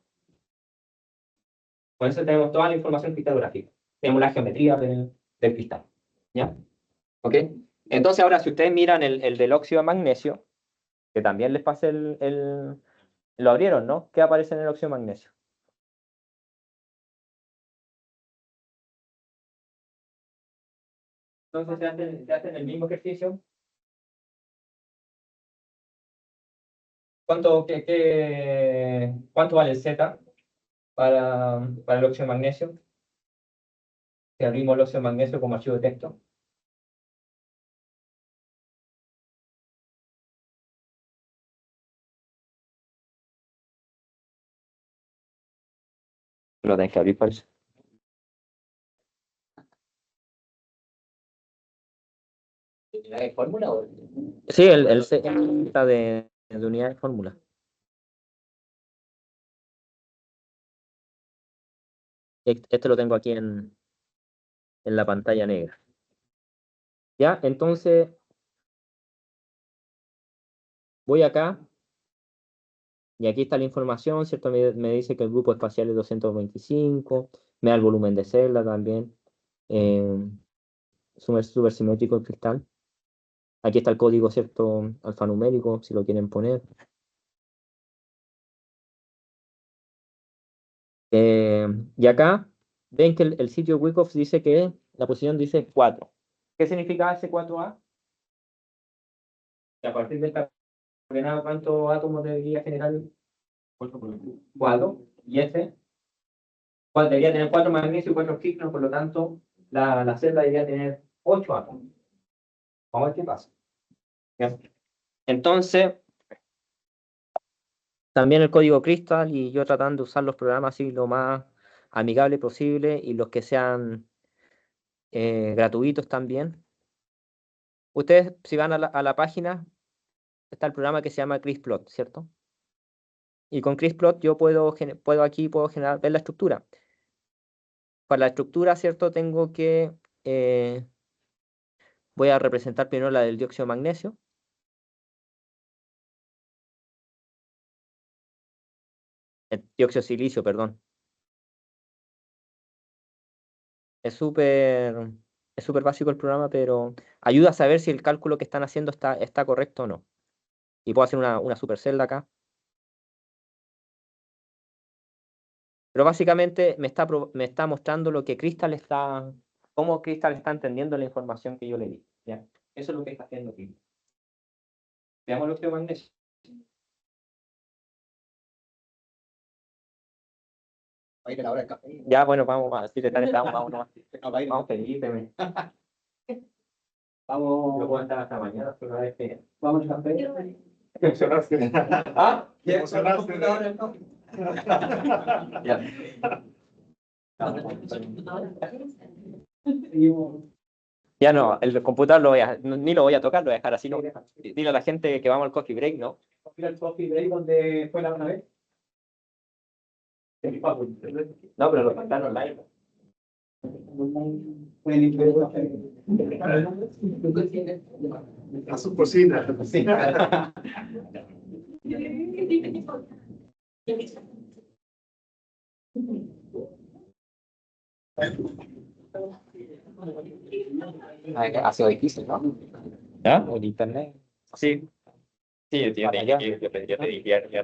Con eso tenemos toda la información cristallográfica. Tenemos la geometría del cristal, ¿ya? ¿Ok? Entonces ahora, si ustedes miran el del óxido de magnesio, que también les pasé lo abrieron, ¿no? ¿Qué aparece en el óxido de magnesio? Entonces se hacen el mismo ejercicio. ¿Cuánto vale el Z para el óxido de magnesio? Si abrimos el óxido de magnesio como archivo de texto. Lo tenés que abrir, parece.
¿Unidad de fórmula o?
Sí, el C está de unidad de fórmula. Este lo tengo aquí en la pantalla negra. Ya, entonces voy acá y aquí está la información, ¿cierto? Me dice que el grupo espacial es 225, me da el volumen de celda también, supersimétrico el cristal. Aquí está el código, ¿cierto? Alfanumérico, si lo quieren poner. Y acá ven que el sitio Wyckoff dice que la posición dice 4. ¿Qué significa ese 4A? Que a partir de esta coordenada, ¿cuántos átomos debería generar? 4. Y este debería tener 4 magnesio y 4 oxígenos, por lo tanto, la celda debería tener 8 átomos. Vamos a ver qué pasa. ¿Ya? Entonces, también el código Crystal y yo tratando de usar los programas así lo más amigable posible y los que sean gratuitos también. Ustedes, si van a la página, está el programa que se llama CrisPlot, ¿cierto? Y con CrisPlot yo puedo generar, ver la estructura. Para la estructura, ¿cierto? Tengo que, voy a representar primero la del dióxido de magnesio. El dióxido de silicio, perdón. Es súper básico el programa, pero ayuda a saber si el cálculo que están haciendo está correcto o no. Y puedo hacer una supercelda acá. Pero básicamente me está mostrando lo que Crystal cómo Crystal está entendiendo la información que yo le di. ¿Ya? Eso es lo que está haciendo aquí. Veamos el óxido de magnesio.
Va a ir a la hora del café.
Ya, bueno, vamos, si te estamos, vamos nomás.
No, va a ir.
Vamos, permíteme.
Vamos.
Yo puedo estar hasta mañana, pero una vez que...
Vamos al café.
Emocionaste.
¿Ah?
Emocionaste.
Ya. Ya no, el computador ni lo voy a tocar, lo voy a dejar así. No. Dile a la gente que vamos al coffee break, ¿no?
Mira el coffee break donde fue la una vez.
No, pero lo están online.
Pueden ir
A su cocina.
Sí.
Ha sido difícil, ¿no? ¿Ya? El internet. Sí. Sí, yo te dije, ya